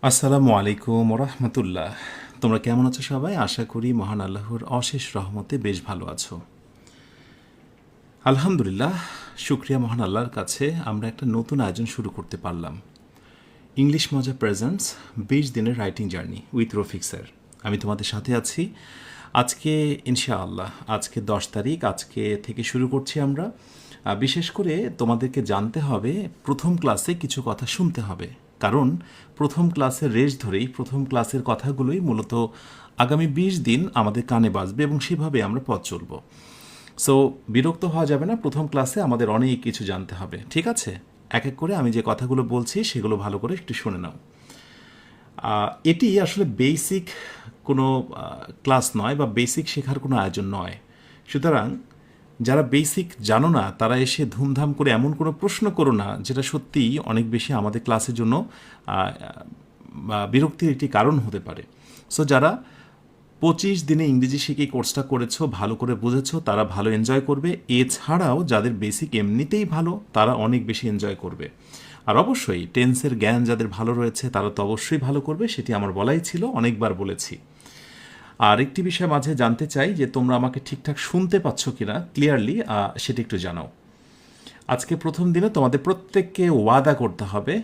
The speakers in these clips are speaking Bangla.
আসসালামু আলাইকুম রহমতুল্লাহ। তোমরা কেমন আছো সবাই? আশা করি মহান আল্লাহর অশেষ রহমতে বেশ ভালো আছো। আলহামদুলিল্লাহ, শুক্রিয়া মহান আল্লাহর কাছে আমরা একটা নতুন আয়োজন শুরু করতে পারলাম। ইংলিশ মজা প্রেজেন্টস 20 দিনের writing journey with Rafiq sir. আমি তোমাদের সাথে আছি। আজকে ইনশাআল্লাহ আজকে 10 তারিখ, আজকে থেকে শুরু করছি আমরা। বিশেষ করে তোমাদেরকে জানতে হবে, প্রথম ক্লাসে কিছু কথা শুনতে হবে, কারণ প্রথম ক্লাসের রেশ ধরেই প্রথম ক্লাসের কথাগুলোই মূলত আগামী 20 দিন আমাদের কানে বাজবে এবং সেভাবে আমরা পথ চলব। সো বিরক্ত হওয়া যাবে না, প্রথম ক্লাসে আমাদের অনেক কিছু জানতে হবে, ঠিক আছে? এক এক করে আমি যে কথাগুলো বলছি সেগুলো ভালো করে একটু শুনে নাও। এটি আসলে বেসিক কোনো ক্লাস নয় বা বেসিক শেখার কোনো আয়োজন নয়। সুতরাং যারা বেসিক জানো না তারা এসে ধুমধাম করে এমন কোনো প্রশ্ন করো না যেটা সত্যিই অনেক বেশি আমাদের ক্লাসের জন্য বিরক্তির একটি কারণ হতে পারে। সো যারা 25 দিনে ইংরেজি শিখে কোর্সটা করেছো, ভালো করে বুঝেছো, তারা ভালো এনজয় করবে। এছাড়াও যাদের বেসিক এমনিতেই ভালো তারা অনেক বেশি এনজয় করবে। আর অবশ্যই টেন্সের জ্ঞান যাদের ভালো রয়েছে তারা তো অবশ্যই ভালো করবে, সেটি আমার বলাই ছিল, অনেকবার বলেছি। আর একটি বিষয় মাঝে জানতে চাই যে তোমরা আমাকে ঠিকঠাক শুনতে পাচ্ছ কিনা ক্লিয়ারলি, সেটা একটু জানাও। আজকে প্রথম দিনে তোমাদের প্রত্যেককে ওয়াদা করতে হবে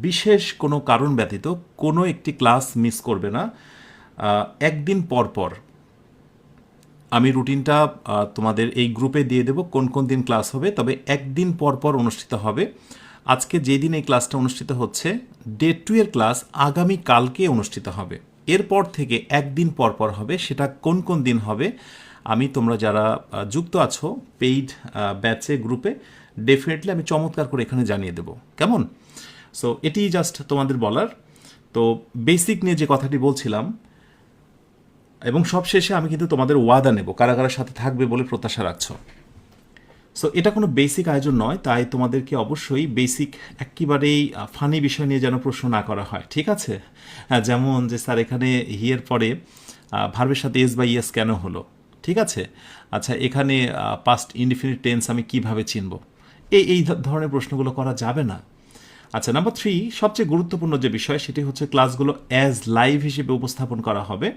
বিশেষ কোনো কারণ ব্যতীত কোনো একটি ক্লাস মিস করবে না। একদিন পর পর আমি রুটিনটা তোমাদের এই গ্রুপে দিয়ে দেব কোন কোন দিন ক্লাস হবে, তবে একদিন পর পর অনুষ্ঠিত হবে। আজকে যেই দিন এই ক্লাসটা অনুষ্ঠিত হচ্ছে, ডে 2 এর ক্লাস আগামী কালকে অনুষ্ঠিত হবে। এরপর থেকে একদিন পর পর হবে। সেটা কোন কোন দিন হবে আমি, তোমরা যারা যুক্ত আছো পেইড ব্যাচে গ্রুপে, ডেফিনেটলি আমি চমৎকার করে এখানে জানিয়ে দেব, কেমন? সো এটি জাস্ট তোমাদের বলার। তো বেসিক নিয়ে যে কথাটি বলছিলাম, এবং সবশেষে আমি কিন্তু তোমাদের ওয়াদা নেব কারা কারা সাথে থাকবে বলে প্রত্যাশা রাখছো। সো এটা কোনো বেসিক আয়োজন নয়, তাই তোমাদেরকে অবশ্যই বেসিক একেবারেই ফানি বিষয় নিয়ে যেন প্রশ্ন না করা হয়, ঠিক আছে? যেমন যে স্যার এখানে হিয়ের পরে ভার্বের সাথে এস বা ইয়েস কেন হলো, ঠিক আছে? আচ্ছা, এখানে পাস্ট ইনডিফিনিট টেন্স আমি কিভাবে চিনব, এই ধরনের প্রশ্নগুলো করা যাবে না। আচ্ছা, নাম্বার 3, সবচেয়ে গুরুত্বপূর্ণ যে বিষয় সেটি হচ্ছে ক্লাসগুলো অ্যাজ লাইভ হিসেবে উপস্থাপন করা হবে।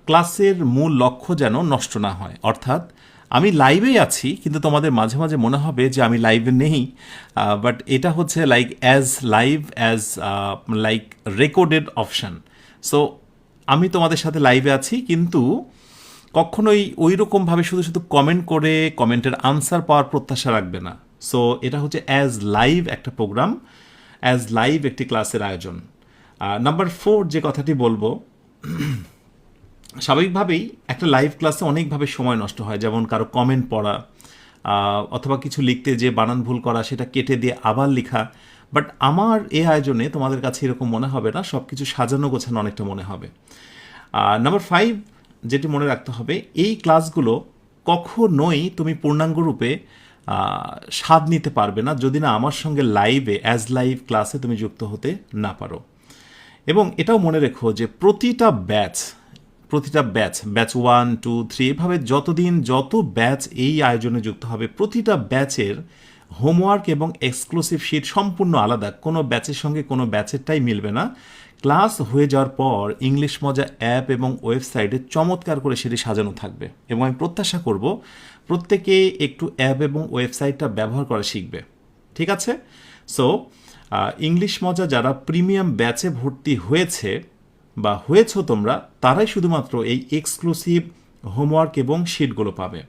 ক্লাসের মূল লক্ষ্য যেন নষ্ট না হয়, অর্থাৎ আমি লাইভেই আছি কিন্তু তোমাদের মাঝে মাঝে মনে হবে যে আমি লাইভে নেই, বাট এটা হচ্ছে like as live as like recorded option. So আমি তোমাদের সাথে লাইভে আছি কিন্তু কখনোই ওই রকমভাবে শুধু শুধু কমেন্ট করে কমেন্টের আনসার পাওয়ার প্রত্যাশা রাখবে না। সো এটা হচ্ছে অ্যাজ লাইভ একটা প্রোগ্রাম, অ্যাজ লাইভ একটি ক্লাসের আয়োজন। নাম্বার 4 যে কথাটি বলবো, স্বাভাবিকভাবেই একটা লাইভ ক্লাসে অনেকভাবে সময় নষ্ট হয়, যেমন কারো কমেন্ট পড়া, অথবা কিছু লিখতে যে বানান ভুল করা সেটা কেটে দিয়ে আবার লেখা। বাট আমার এই আয়োজনে তোমাদের কাছে এরকম মনে হবে না, সব কিছু সাজানো গোছানো অনেকটা মনে হবে। নাম্বার 5 যেটি মনে রাখতে হবে, এই ক্লাসগুলো কখনোই তুমি পূর্ণাঙ্গ রূপে স্বাদ নিতে পারবে না যদি না আমার সঙ্গে লাইভে অ্যাজ লাইভ ক্লাসে তুমি যুক্ত হতে না পারো। এবং এটাও মনে রেখো যে প্রতিটা ব্যাচ ব্যাচ 1, 2, 3 এভাবে যতদিন যত ব্যাচ এই আয়োজনে যুক্ত হবে, প্রতিটা ব্যাচের হোমওয়ার্ক এবং এক্সক্লুসিভ শিট সম্পূর্ণ আলাদা, কোনো ব্যাচের সঙ্গে কোনো ব্যাচেরটাই মিলবে না। ক্লাস হয়ে যাওয়ার পর ইংলিশ মজা অ্যাপ এবং ওয়েবসাইটে চমৎকার করে সেটি সাজানো থাকবে, এবং আমি প্রত্যাশা করব প্রত্যেকে একটু অ্যাপ এবং ওয়েবসাইটটা ব্যবহার করা শিখবে, ঠিক আছে? সো ইংলিশ মজা যারা প্রিমিয়াম ব্যাচে ভর্তি হয়েছে বা হয়েছো তোমরা, তারাই শুধুমাত্র এই এক্সক্লুসিভ হোমওয়ার্ক এবং শিটগুলো পাবে,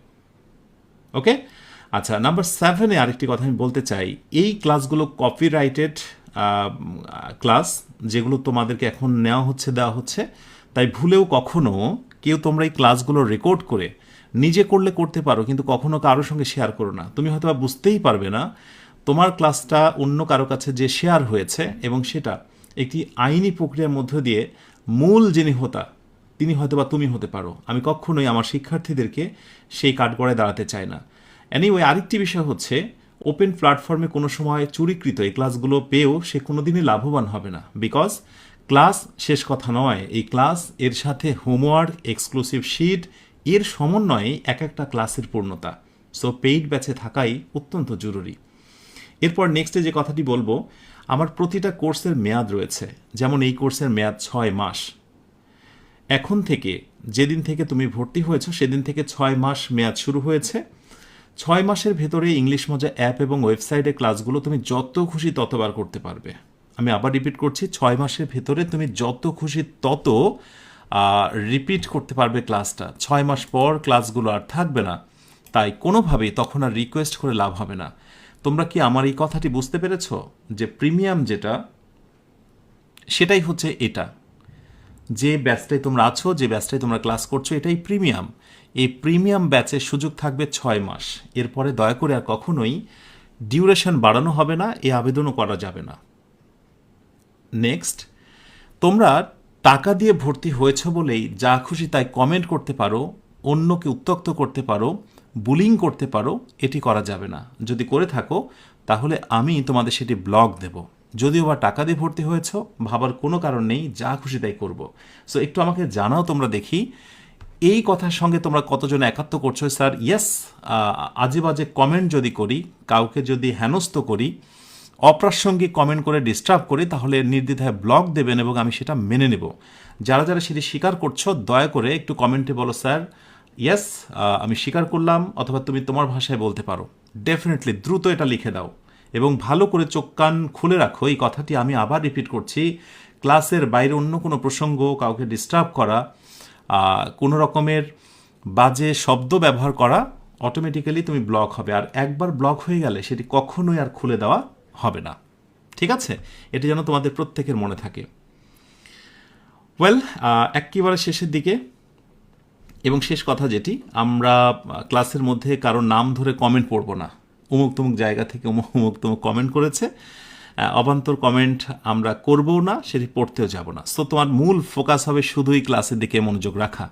ওকে? আচ্ছা, নাম্বার 7-এ আরেকটি কথা আমি বলতে চাই, এই ক্লাসগুলো কপিরাইটেড ক্লাস, যেগুলো তোমাদেরকে এখন দেওয়া হচ্ছে, তাই ভুলেও কখনো কেউ তোমরা এই ক্লাসগুলো রেকর্ড করে নিজে করলে করতে পারো, কিন্তু কখনো কারোর সঙ্গে শেয়ার করো না। তুমি হয়তো বুঝতেই পারবে না তোমার ক্লাসটা অন্য কারো কাছে যে শেয়ার হয়েছে, এবং সেটা একটি আইনি প্রক্রিয়ার মধ্য দিয়ে মূল যিনি হোতা তিনি হয়তো বা তুমি হতে পারো। আমি কখনোই আমার শিক্ষার্থীদেরকে সেই কাঠগড়ায় দাঁড়াতে চাই না। এনিওয়ে, আরেকটি বিষয় হচ্ছে, ওপেন প্ল্যাটফর্মে কোনো সময় চুরিকৃত এই ক্লাসগুলো পেয়েও সে কোনোদিনই লাভবান হবে না, বিকজ ক্লাস শেষ কথা নয়, এই ক্লাস এর সাথে হোমওয়ার্ক, এক্সক্লুসিভ শিট, এর সমন্বয়ে এক একটা ক্লাসের পূর্ণতা। সো পেইড ব্যাচে থাকাই অত্যন্ত জরুরি। এরপর নেক্সটে যে কথাটি বলবো, আমার প্রতিটা কোর্সের মেয়াদ রয়েছে। যেমন এই কোর্সের মেয়াদ 6 মাস। এখন থেকে যেদিন থেকে তুমি ভর্তি হয়েছো সেদিন থেকে 6 মাস মেয়াদ শুরু হয়েছে। 6 মাসের ভেতরে ইংলিশ মজা অ্যাপ এবং ওয়েবসাইটে ক্লাসগুলো তুমি যত খুশি ততবার করতে পারবে। আমি আবার রিপিট করছি, 6 মাসের ভেতরে তুমি যত খুশি তত রিপিট করতে পারবে ক্লাসটা। 6 মাস পর ক্লাসগুলো আর থাকবে না, তাই কোনোভাবেই তখন আর রিকোয়েস্ট করে লাভ হবে না। তোমরা কি আমার এই কথাটি বুঝতে পেরেছো যে প্রিমিয়াম যেটা সেটাই হচ্ছে এটা, যে ব্যাচটায় তোমরা আছো, যে ব্যাচটায় তোমরা ক্লাস করছো, এটাই প্রিমিয়াম। এই প্রিমিয়াম ব্যাচের সুযোগ থাকবে 6 মাস। এরপরে দয়া করে আর কখনোই ডিউরেশন বাড়ানো হবে না, এই আবেদনও করা যাবে না। নেক্সট, তোমরা টাকা দিয়ে ভর্তি হয়েছ বলেই যা খুশি তাই কমেন্ট করতে পারো, অন্যকে উত্ত্যক্ত করতে পারো, বুলিং করতে পারো, এটি করা যাবে না। যদি করে থাকো তাহলে আমি তোমাদের সেটি ব্লক দেব। যদিও বা টাকা দিয়ে ভর্তি হয়েছ, ভাবার কোনো কারণ নেই, যা খুশি তাই করবো। সো একটু আমাকে জানাও তোমরা, দেখি এই কথার সঙ্গে তোমরা কতজন একাত্ম করছো। স্যার ইয়েস, আজে বাজে কমেন্ট যদি করি, কাউকে যদি হেনস্থ করি, অপ্রাসঙ্গিক কমেন্ট করে ডিস্টার্ব করি, তাহলে নির্দ্বিধায় ব্লক দেবেন এবং আমি সেটা মেনে নেব। যারা যারা সেটি স্বীকার করছো দয়া করে একটু কমেন্টে বলো, স্যার ইয়েস আমি স্বীকার করলাম, অথবা তুমি তোমার ভাষায় বলতে পারো। ডেফিনেটলি দ্রুত এটা লিখে দাও এবং ভালো করে চোখ কান খুলে রাখো। এই কথাটি আমি আবার রিপিট করছি, ক্লাসের বাইরে অন্য কোনো প্রসঙ্গ, কাউকে ডিস্টার্ব করা, কোনো রকমের বাজে শব্দ ব্যবহার করা, অটোমেটিক্যালি তুমি ব্লক হবে। আর একবার ব্লক হয়ে গেলে সেটি কখনোই আর খুলে দেওয়া হবে না। ঠিক আছে, এটি যেন তোমাদের প্রত্যেকের মনে থাকে। ওয়েল, একেবারে শেষের দিকে এবং শেষ কথা যেটি, আমরা ক্লাসের মধ্যে কারো নাম ধরে কমেন্ট পড়ব না। অমুক তমুক জায়গা থেকে অমুক তমুক কমেন্ট করেছে, অবান্তর কমেন্ট আমরা করবও না, সেটি পড়তেও যাব না। সো তোমার মূল ফোকাস হবে শুধুই ক্লাসের দিকে মনোযোগ রাখা।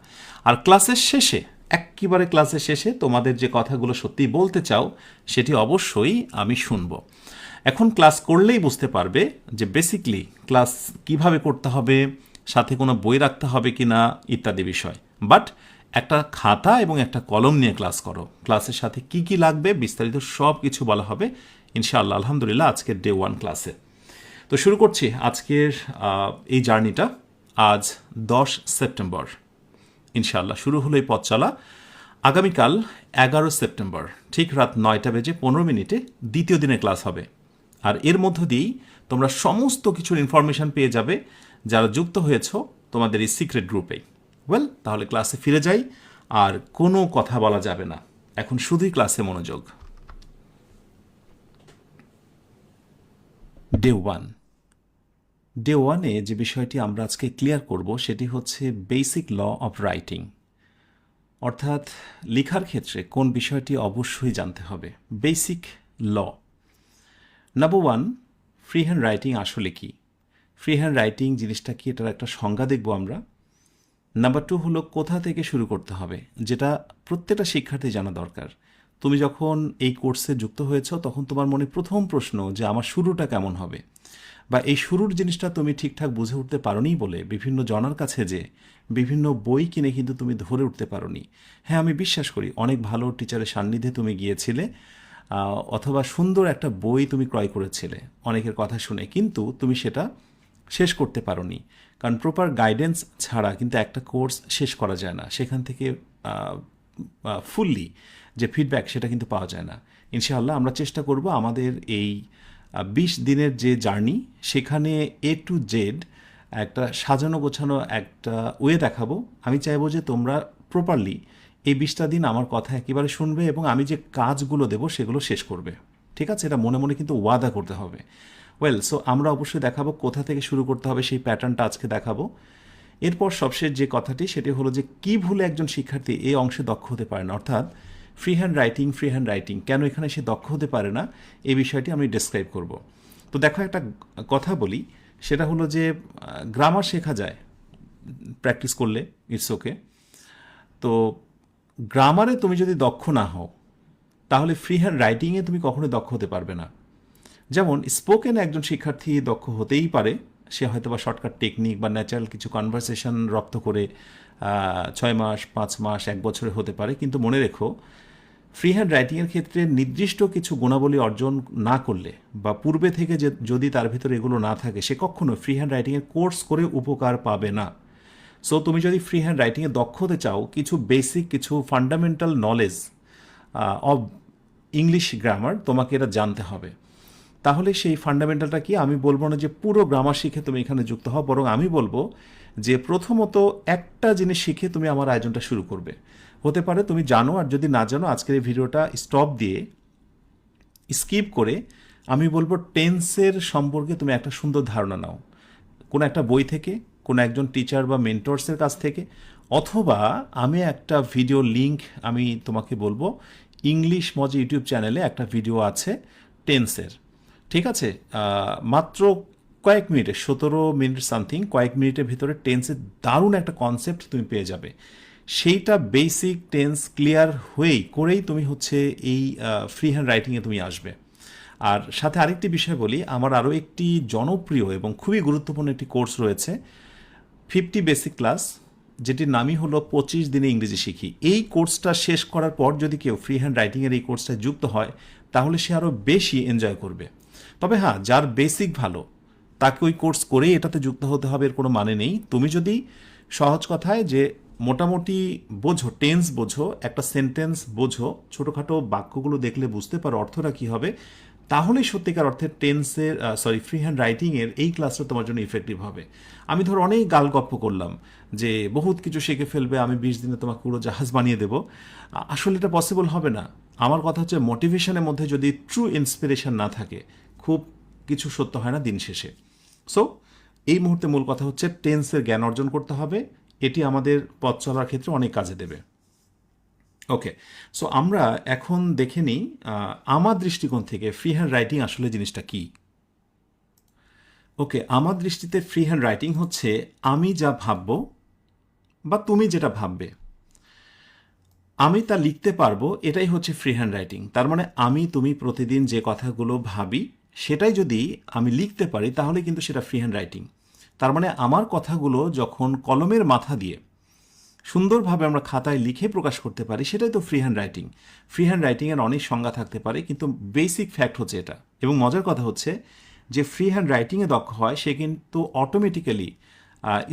আর ক্লাসের শেষে, একেবারে ক্লাসের শেষে তোমাদের যে কথাগুলো সত্যি বলতে চাও সেটি অবশ্যই আমি শুনব। এখন ক্লাস করলেই বুঝতে পারবে যে বেসিকলি ক্লাস কিভাবে করতে হবে, সাথে কোনো বই রাখতে হবে কি না ইত্যাদি বিষয়। বাট একটা খাতা এবং একটা কলম নিয়ে ক্লাস করো। ক্লাসের সাথে কি কি লাগবে বিস্তারিত সব কিছু বলা হবে ইনশাআল্লাহ, আলহামদুলিল্লাহ, আজকের ডে 1 ক্লাসে। তো শুরু করছি আজকের এই জার্নিটা। আজ 10 সেপ্টেম্বর, ইনশাআল্লাহ শুরু হলো এই পথ চলা। আগামীকাল 11 সেপ্টেম্বর ঠিক রাত 9:15 দ্বিতীয় দিনের ক্লাস হবে। আর এর মধ্য দিয়েই তোমরা সমস্ত কিছুর ইনফরমেশান পেয়ে যাবে যারা যুক্ত হয়েছ তোমাদের এই সিক্রেট গ্রুপেই। ওয়েল, তাহলে ক্লাসে ফিরে যাই, আর কোনো কথা বলা যাবে না, এখন শুধুই ক্লাসে মনোযোগ। ডে 1, ডে 1-এ যে বিষয়টি আমরা আজকে ক্লিয়ার করব সেটি হচ্ছে বেসিক ল অফ রাইটিং, অর্থাৎ লেখার ক্ষেত্রে কোন বিষয়টি অবশ্যই জানতে হবে। বেসিক ল। নাম্বার 1, ফ্রি হ্যান্ড রাইটিং আসলে কি, ফ্রি হ্যান্ড রাইটিং জিনিসটা কি, এটার একটা সংজ্ঞা দেখব আমরা। নাম্বার 2 হলো কোথা থেকে শুরু করতে হবে, যেটা প্রত্যেকটা শিক্ষার্থী জানা দরকার। তুমি যখন এই কোর্সে যুক্ত হয়েছ তখন তোমার মনে প্রথম প্রশ্ন যে আমার শুরুটা কেমন হবে, বা এই শুরুর জিনিসটা তুমি ঠিকঠাক বুঝে উঠতে পারোনি বলে বিভিন্ন জনার কাছে যে বিভিন্ন বই কিনে কিন্তু তুমি ধরে উঠতে পারোনি। হ্যাঁ, আমি বিশ্বাস করি অনেক ভালো টিচারের সান্নিধ্যে তুমি গিয়েছিলে, অথবা সুন্দর একটা বই তুমি ক্রয় করেছিলে অনেকের কথা শুনে, কিন্তু তুমি সেটা শেষ করতে পারোনি। কারণ প্রপার গাইডেন্স ছাড়া কিন্তু একটা কোর্স শেষ করা যায় না, সেখান থেকে ফুললি যে ফিডব্যাক সেটা কিন্তু পাওয়া যায় না। ইনশাআল্লাহ আমরা চেষ্টা করব আমাদের এই 20 দিনের যে জার্নি, সেখানে A to Z একটা সাজানো গোছানো একটা ওয়ে দেখাবো। আমি চাইবো যে তোমরা প্রপারলি এই 20টা দিন আমার কথা একেবারে শুনবে এবং আমি যে কাজগুলো দেব সেগুলো শেষ করবে। ঠিক আছে, এটা মনে মনে কিন্তু ওয়াদা করতে হবে। ওয়েল, সো আমরা অবশ্যই দেখাবো কোথা থেকে শুরু করতে হবে, সেই প্যাটার্নটা আজকে দেখাবো। এরপর সবশেষ যে কথাটি সেটি হলো যে কি ভুলে একজন শিক্ষার্থী এই অংশে দক্ষ হতে পারে না, অর্থাৎ ফ্রি হ্যান্ড রাইটিং কেন এখানে সে দক্ষ হতে পারে না, এই বিষয়টি আমি ডেসক্রাইব করব। তো দেখো, একটা কথা বলি, সেটা হলো যে গ্রামার শেখা যায় প্র্যাকটিস করলে, ইটস ওকে। তো গ্রামারে তুমি যদি দক্ষ না হও তাহলে ফ্রি হ্যান্ড রাইটিংয়ে তুমি কখনোই দক্ষ হতে পারবে না। যেমন স্পোকেনে একজন শিক্ষার্থী দক্ষ হতেই পারে, সে হয়তো বা শর্টকাট টেকনিক বা ন্যাচারাল কিছু কনভারসেশন রপ্ত করে 6 মাস, 5 মাস, 1 বছরে হতে পারে। কিন্তু মনে রেখো, ফ্রি হ্যান্ড রাইটিংয়ের ক্ষেত্রে নির্দিষ্ট কিছু গুণাবলী অর্জন না করলে বা পূর্বে থেকে যে যদি তার ভিতরে এগুলো না থাকে, সে কখনো ফ্রি হ্যান্ড রাইটিংয়ের কোর্স করে উপকার পাবে না। সো তুমি যদি ফ্রি হ্যান্ড রাইটিংয়ে দক্ষ হতে চাও, কিছু বেসিক, কিছু fundamental knowledge of English grammar তোমাকে এটা জানতে হবে। তাহলে সেই ফান্ডামেন্টালটা কি, আমি বলবো না যে পুরো গ্রামার শিখে তুমি এখানে যুক্ত হও, বরং আমি বলবো যে প্রথমত একটা জিনিস শিখে তুমি আমার আয়োজনটা শুরু করবে। হতে পারে তুমি জানো, আর যদি না জানো আজকের এই ভিডিওটা স্টপ দিয়ে স্কিপ করে আমি বলবো টেন্সের সম্পর্কে তুমি একটা সুন্দর ধারণা নাও, কোনো একটা বই থেকে, কোনো একজন টিচার বা মেন্টরসের কাছ থেকে, অথবা আমি একটা ভিডিও লিংক আমি তোমাকে বলবো, ইংলিশ মজা ইউটিউব চ্যানেলে একটা ভিডিও আছে টেন্সের, ঠিক আছে? মাত্র কয়েক মিনিটে, 17 মিনিট সামথিং, কয়েক মিনিটের ভিতরে টেন্সের দারুণ একটা কনসেপ্ট তুমি পেয়ে যাবে। সেইটা বেসিক টেন্স ক্লিয়ার হয়েই করেই তুমি হচ্ছে এই ফ্রি হ্যান্ড রাইটিংয়ে তুমি আসবে। আর সাথে আরেকটি বিষয় বলি, আমার আরও একটি জনপ্রিয় এবং খুবই গুরুত্বপূর্ণ একটি কোর্স রয়েছে, 50 বেসিক ক্লাস, যেটির নামই হলো 25 দিনে ইংরেজি শিখি। এই কোর্সটা শেষ করার পর যদি কেউ ফ্রি হ্যান্ড রাইটিংয়ের এই কোর্সটায় যুক্ত হয়, তাহলে সে আরও বেশি এনজয় করবে। তবে হ্যাঁ, যার বেসিক ভালো তাকে ওই কোর্স করেই এটাতে যুক্ত হতে হবে এর কোনো মানে নেই। তুমি যদি সহজ কথায় যে মোটামুটি বোঝো, টেন্স বোঝো, একটা সেন্টেন্স বোঝো, ছোটোখাটো বাক্যগুলো দেখলে বুঝতে পারো অর্থটা কী হবে, তাহলেই সত্যিকার অর্থে টেন্সের ফ্রি হ্যান্ড রাইটিংয়ের এই ক্লাসটা তোমার জন্য ইফেক্টিভ হবে। আমি ধর অনেক গালগপ্প করলাম যে বহুত কিছু শিখে ফেলবে, আমি 20 দিনে তোমাকে পুরো জাহাজ বানিয়ে দেবো, আসলে এটা পসিবল হবে না। আমার কথা হচ্ছে, মোটিভেশনের মধ্যে যদি ট্রু ইন্সপিরেশন না থাকে, খুব কিছু সত্য হয় না দিন শেষে। সো এই মুহূর্তে মূল কথা হচ্ছে টেন্সের জ্ঞান অর্জন করতে হবে, এটি আমাদের পথ চলার ক্ষেত্রে অনেক কাজে দেবে। ওকে, সো আমরা এখন দেখে নিই আমার দৃষ্টিকোণ থেকে ফ্রি হ্যান্ড রাইটিং আসলে জিনিসটা কি। ওকে, আমার দৃষ্টিতে ফ্রি হ্যান্ড রাইটিং হচ্ছে আমি যা ভাববো বা তুমি যেটা ভাববে আমি তা লিখতে পারবো, এটাই হচ্ছে ফ্রি হ্যান্ড রাইটিং। তার মানে আমি তুমি প্রতিদিন যে কথাগুলো ভাবি সেটাই যদি আমি লিখতে পারি, তাহলে কিন্তু সেটা ফ্রি হ্যান্ড রাইটিং। তার মানে আমার কথাগুলো যখন কলমের মাথা দিয়ে সুন্দরভাবে আমরা খাতায় লিখে প্রকাশ করতে পারি, সেটাই তো free hand writing. Free hand রাইটিংয়ের অনেক সংজ্ঞা থাকতে পারে, কিন্তু বেসিক ফ্যাক্ট হচ্ছে এটা। এবং মজার কথা হচ্ছে যে ফ্রি হ্যান্ড রাইটিংয়ে দক্ষ হয় সে কিন্তু অটোমেটিক্যালি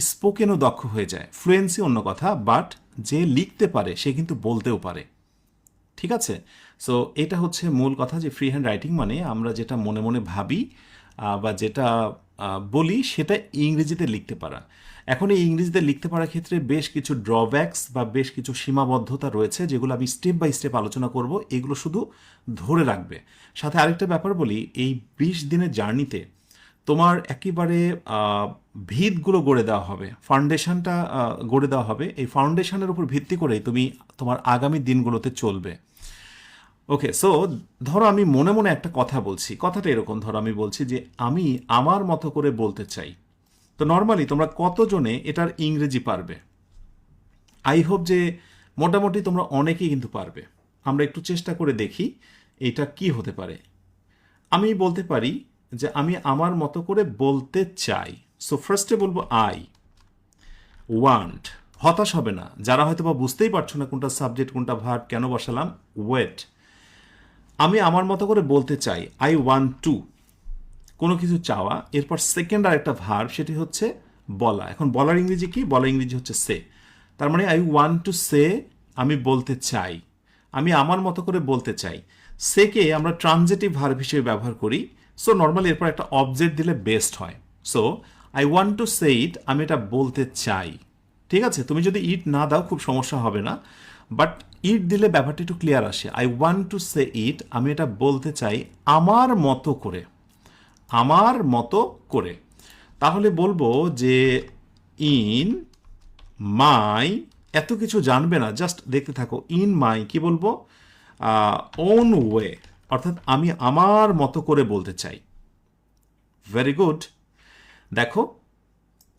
স্পোকেনও দক্ষ হয়ে যায়। ফ্লুয়েন্সি অন্য কথা, বাট যে লিখতে পারে সে কিন্তু বলতেও পারে, ঠিক আছে? সো এটা হচ্ছে মূল কথা, যে ফ্রি হ্যান্ড রাইটিং মানে আমরা যেটা মনে মনে ভাবি বা যেটা বলি সেটা ইংরেজিতে লিখতে পারা। এখন এই ইংরেজিতে লিখতে পারার ক্ষেত্রে বেশ কিছু ড্রব্যাকস বা বেশ কিছু সীমাবদ্ধতা রয়েছে, যেগুলো আমি স্টেপ বাই স্টেপ আলোচনা করব, এগুলো শুধু ধরে রাখবে। সাথে আরেকটা ব্যাপার বলি, এই 20 দিনের জার্নিতে তোমার একেবারে ভিতগুলো গড়ে দেওয়া হবে, ফাউন্ডেশনটা গড়ে দেওয়া হবে। এই ফাউন্ডেশনের উপর ভিত্তি করেই তুমি তোমার আগামী দিনগুলোতে চলবে। ওকে, সো ধরো আমি মনে মনে একটা কথা বলছি, কথাটা এরকম, ধরো আমি বলছি যে আমি আমার মতো করে বলতে চাই। তো নর্মালি তোমরা কতজনে এটার ইংরেজি পারবে? আই হোপ যে মোটামুটি তোমরা অনেকেই কিন্তু পারবে। আমরা একটু চেষ্টা করে দেখি এটা কি হতে পারে। আমি বলতে পারি যে আমি আমার মতো করে বলতে চাই। সো ফার্স্টে বলবো আই ওয়ান্ট। হতাশ হবে না, যারা হয়তো বা বুঝতেই পারছো না কোনটা সাবজেক্ট কোনটা ভার্ব কেন বসালাম, ওয়েট। আমি আমার মতো করে বলতে চাই, আই ওয়ান্ট টু, কোনো কিছু চাওয়া। এরপর সেকেন্ড আর একটা ভার্ব, সেটি হচ্ছে বলা। এখন বলার ইংরেজি কি? বলার ইংরেজি হচ্ছে সে। তার মানে আই ওয়ান্ট টু সে, আমি বলতে চাই, আমি আমার মতো করে বলতে চাই। সেকে আমরা ট্রানজিটিভ ভার্ব হিসেবে ব্যবহার করি। সো নর্মালি এরপর একটা অবজেক্ট দিলে বেস্ট হয়। So I want to say it, আমি এটা বলতে চাই। ঠিক আছে, তুমি যদি ইট না দাও খুব সমস্যা হবে না, বাট ইট দিলে ব্যাপারটা একটু ক্লিয়ার আসে। I want to say it, আমি এটা বলতে চাই আমার মতো করে, আমার মতো করে। তাহলে বলবো যে ইন মাই, এত কিছু জানবে না, জাস্ট দেখতে থাকো। ইন মাই কি বলবো? ওন ওয়ে, অর্থাৎ আমি আমার মতো করে বলতে চাই। Very good. দেখো,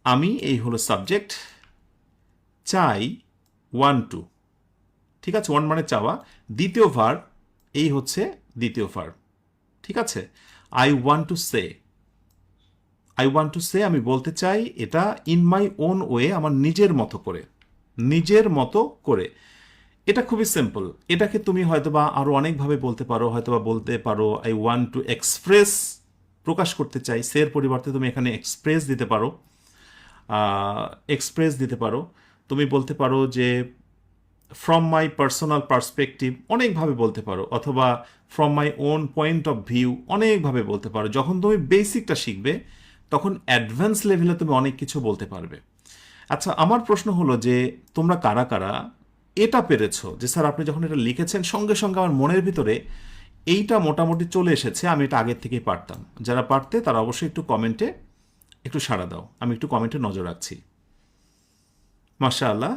আমি এই হলো সাবজেক্ট, চাই ওয়ান টু, ঠিক আছে, ওয়ান মানে চাওয়া। দ্বিতীয় ভার্ব, এই হচ্ছে দ্বিতীয় ভার্ব, ঠিক আছে। I want to say, I want to সে, আমি বলতে চাই এটা ইন মাই ওন ওয়ে, আমার নিজের মতো করে, নিজের মতো করে। এটা খুবই সিম্পল। এটাকে তুমি হয়তোবা আরো অনেকভাবে বলতে পারো, হয়তোবা বলতে পারো আই ওয়ান্ট টু এক্সপ্রেস, প্রকাশ করতে চাই, সের পরিবর্তে তুমি এখানে এক্সপ্রেস দিতে পারো, এক্সপ্রেস দিতে পারো। তুমি বলতে পারো যে ফ্রম মাই পার্সোনাল পার্সপেক্টিভ, অনেকভাবে বলতে পারো, অথবা from my own point of view, অনেকভাবে বলতে পারো। যখন তুমি বেসিকটা শিখবে তখন অ্যাডভান্স লেভেলে তুমি অনেক কিছু বলতে পারবে। আচ্ছা, আমার প্রশ্ন হলো যে তোমরা কারা কারা এটা পেরেছো, যে স্যার আপনি যখন এটা লিখেছেন সঙ্গে সঙ্গে আমার মনের ভিতরে এইটা মোটামুটি চলে এসেছে, আমি এটা আগের থেকেই পারতাম। যারা পারতে তারা অবশ্যই একটু কমেন্টে একটু সাড়া দাও, আমি একটু কমেন্টে নজর রাখছি। মাশাআল্লাহ,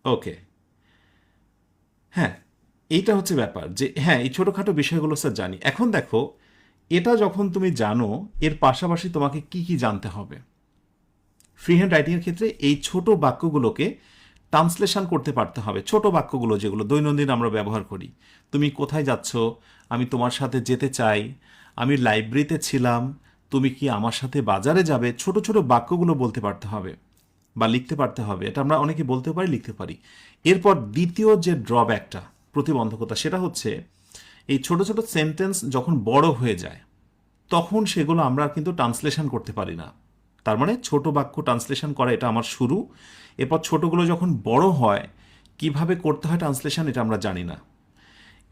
ওকে। হ্যাঁ, এইটা হচ্ছে ব্যাপার যে হ্যাঁ, এই ছোটোখাটো বিষয়গুলো স্যার জানি। এখন দেখো, এটা যখন তুমি জানো, এর পাশাপাশি তোমাকে কি কি জানতে হবে। ফ্রি হ্যান্ড রাইটিংয়ের ক্ষেত্রে এই ছোট বাক্যগুলোকে ট্রান্সলেশন করতে পারতে হবে। ছোট বাক্যগুলো যেগুলো দৈনন্দিন আমরা ব্যবহার করি, তুমি কোথায় যাচ্ছ, আমি তোমার সাথে যেতে চাই, আমি লাইব্রেরিতে ছিলাম, তুমি কি আমার সাথে বাজারে যাবে, ছোট ছোট বাক্যগুলো বলতে পারতে হবে বা লিখতে পারতে হবে। এটা আমরা অনেকে বলতে পারি, লিখতে পারি। এরপর দ্বিতীয় যে ড্রব্যাকটা, প্রতিবন্ধকতা, সেটা হচ্ছে এই ছোট ছোট সেন্টেন্স যখন বড় হয়ে যায় তখন সেগুলো আমরা কিন্তু ট্রান্সলেশন করতে পারি না। তার মানে ছোট বাক্য ট্রান্সলেশন করা এটা আমার শুরু। এরপর ছোটগুলো যখন বড় হয় কিভাবে করতে হয় ট্রান্সলেশন, এটা আমরা জানি না।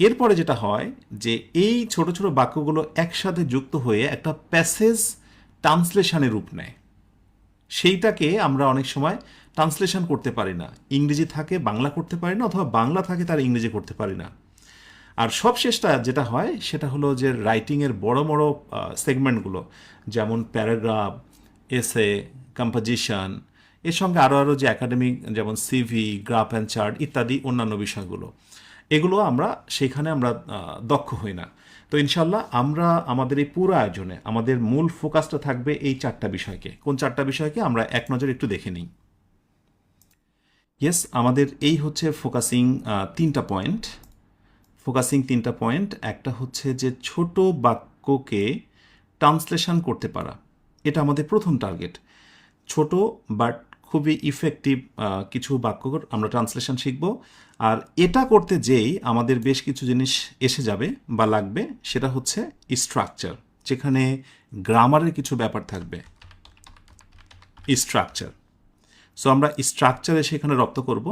এরপরে যেটা হয় যে এই ছোট ছোট বাক্যগুলো একসাথে যুক্ত হয়ে একটা প্যাসেজ ট্রান্সলেশনের রূপ নেয়। সেইটাকে আমরা অনেক সময় ট্রান্সলেশন করতে পারি না। ইংরেজি থাকে বাংলা করতে পারি না, অথবা বাংলা থাকে তার ইংরেজি করতে পারি না। আর সবশেষটা যেটা হয় সেটা হলো যে রাইটিংয়ের বড় বড় সেগমেন্টগুলো, যেমন প্যারাগ্রাফ, এসে, কম্পোজিশন, এর সঙ্গে আরও আরও যে একাডেমিক, যেমন সিভি, গ্রাফ অ্যান্ড চার্ট ইত্যাদি অন্যান্য বিষয়গুলো, এগুলো আমরা সেখানে আমরা দক্ষ হই না। তো ইনশাল্লাহ আমরা আমাদের এই পুরো আয়োজনে আমাদের মূল ফোকাসটা থাকবে এই চারটা বিষয়কে। কোন চারটা বিষয়কে আমরা এক নজর একটু দেখে নিই। ইয়েস, আমাদের এই হচ্ছে ফোকাসিং তিনটা পয়েন্ট। ফোকাসিং তিনটা পয়েন্ট, একটা হচ্ছে যে ছোট বাক্যকে ট্রান্সলেশন করতে পারা, এটা আমাদের প্রথম টার্গেট। ছোট বাট খুবই ইফেক্টিভ কিছু বাক্য আমরা ট্রান্সলেশন শিখব। আর এটা করতে যেই আমাদের বেশ কিছু জিনিস এসে যাবে বা লাগবে, সেটা হচ্ছে স্ট্রাকচার, যেখানে গ্রামারের কিছু ব্যাপার থাকবে। স্ট্রাকচার, সো আমরা স্ট্রাকচারে সেখানে রপ্ত করব।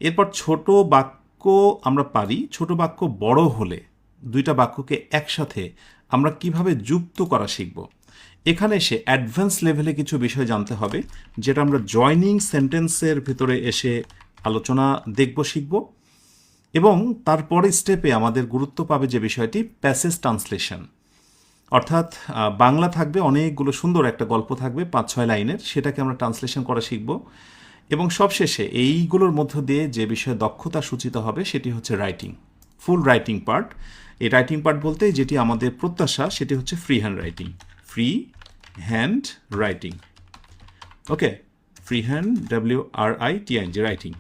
এরপর ছোট বাক্য আমরা পারি, ছোট বাক্য বড় হলে দুইটা বাক্যকে একসাথে আমরা কিভাবে যুক্ত করা শিখব। এখানে এসে অ্যাডভান্স লেভেলে কিছু বিষয় জানতে হবে, যেটা আমরা জয়নিং সেন্টেন্সের ভিতরে এসে আলোচনা দেখব, শিখব। এবং তারপরে স্টেপে আমাদের গুরুত্ব পাবে যে বিষয়টি প্যাসেজ ট্রান্সলেশন, অর্থাৎ বাংলা থাকবে, অনেকগুলো সুন্দর একটা গল্প থাকবে 5-6 লাইনের, সেটাকে আমরা ট্রান্সলেশন করা শিখব। এবং সবশেষে এইগুলোর মধ্য দিয়ে যে বিষয়ে দক্ষতা সূচিত হবে সেটি হচ্ছে রাইটিং, ফুল রাইটিং পার্ট। এই রাইটিং পার্ট বলতে যেটি আমাদের প্রত্যাশা সেটি হচ্ছে free hand writing. Free hand writing, ওকে, ফ্রি হ্যান্ড, WRITING, রাইটিং।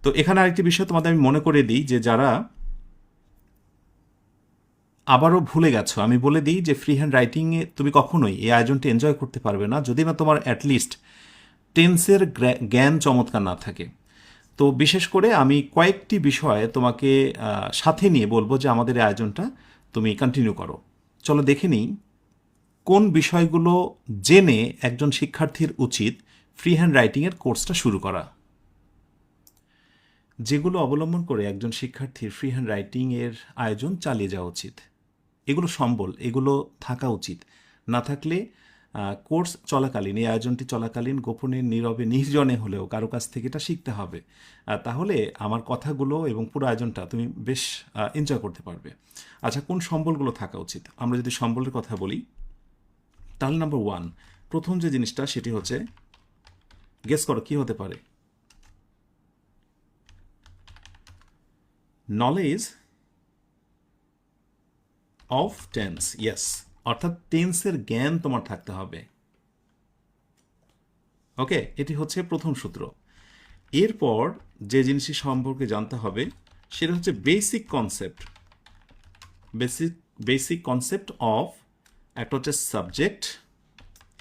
তো এখানে আরেকটি বিষয় তোমাদের আমি মনে করে দিই, যে যারা আবারও ভুলে গেছো, আমি বলে দিই যে ফ্রি হ্যান্ড রাইটিংয়ে তুমি কখনোই এই আয়োজনটি এনজয় করতে পারবে না যদি না তোমার অ্যাটলিস্ট টেন্সের জ্ঞান চমৎকার না থাকে। তো বিশেষ করে আমি কয়েকটি বিষয়ে তোমাকে সাথে নিয়ে বলবো যে আমাদের এই আয়োজনটা তুমি কন্টিনিউ করো। চলো দেখে নিই কোন বিষয়গুলো জেনে একজন শিক্ষার্থীর উচিত ফ্রি হ্যান্ড রাইটিংয়ের কোর্সটা শুরু করা। যেগুলো অবলম্বন করে একজন শিক্ষার্থীর ফ্রি হ্যান্ড রাইটিংয়ের আয়োজন চালিয়ে যাওয়া উচিত, এগুলো সম্বল, এগুলো থাকা উচিত। না থাকলে কোর্স চলাকালীন, এই আয়োজনটি চলাকালীন গোপনে, নীরবে, নির্জনে হলেও কারো কাছ থেকে এটা শিখতে হবে। তাহলে আমার কথাগুলো এবং পুরো আয়োজনটা তুমি বেশ এনজয় করতে পারবে। আচ্ছা, কোন সম্বলগুলো থাকা উচিত? আমরা যদি সম্বলের কথা বলি তাহলে নাম্বার 1, প্রথম যে জিনিসটা সেটি হচ্ছে, গেস করো কি হতে পারে? Knowledge of tense. ইয়েস, অর্থাৎ টেন্সের জ্ঞান তোমার থাকতে হবে। ওকে, এটি হচ্ছে প্রথম সূত্র। এরপর যে জিনিসটি সম্পর্কে জানতে হবে সেটা হচ্ছে basic concept. Basic concept of, একটা হচ্ছে সাবজেক্ট,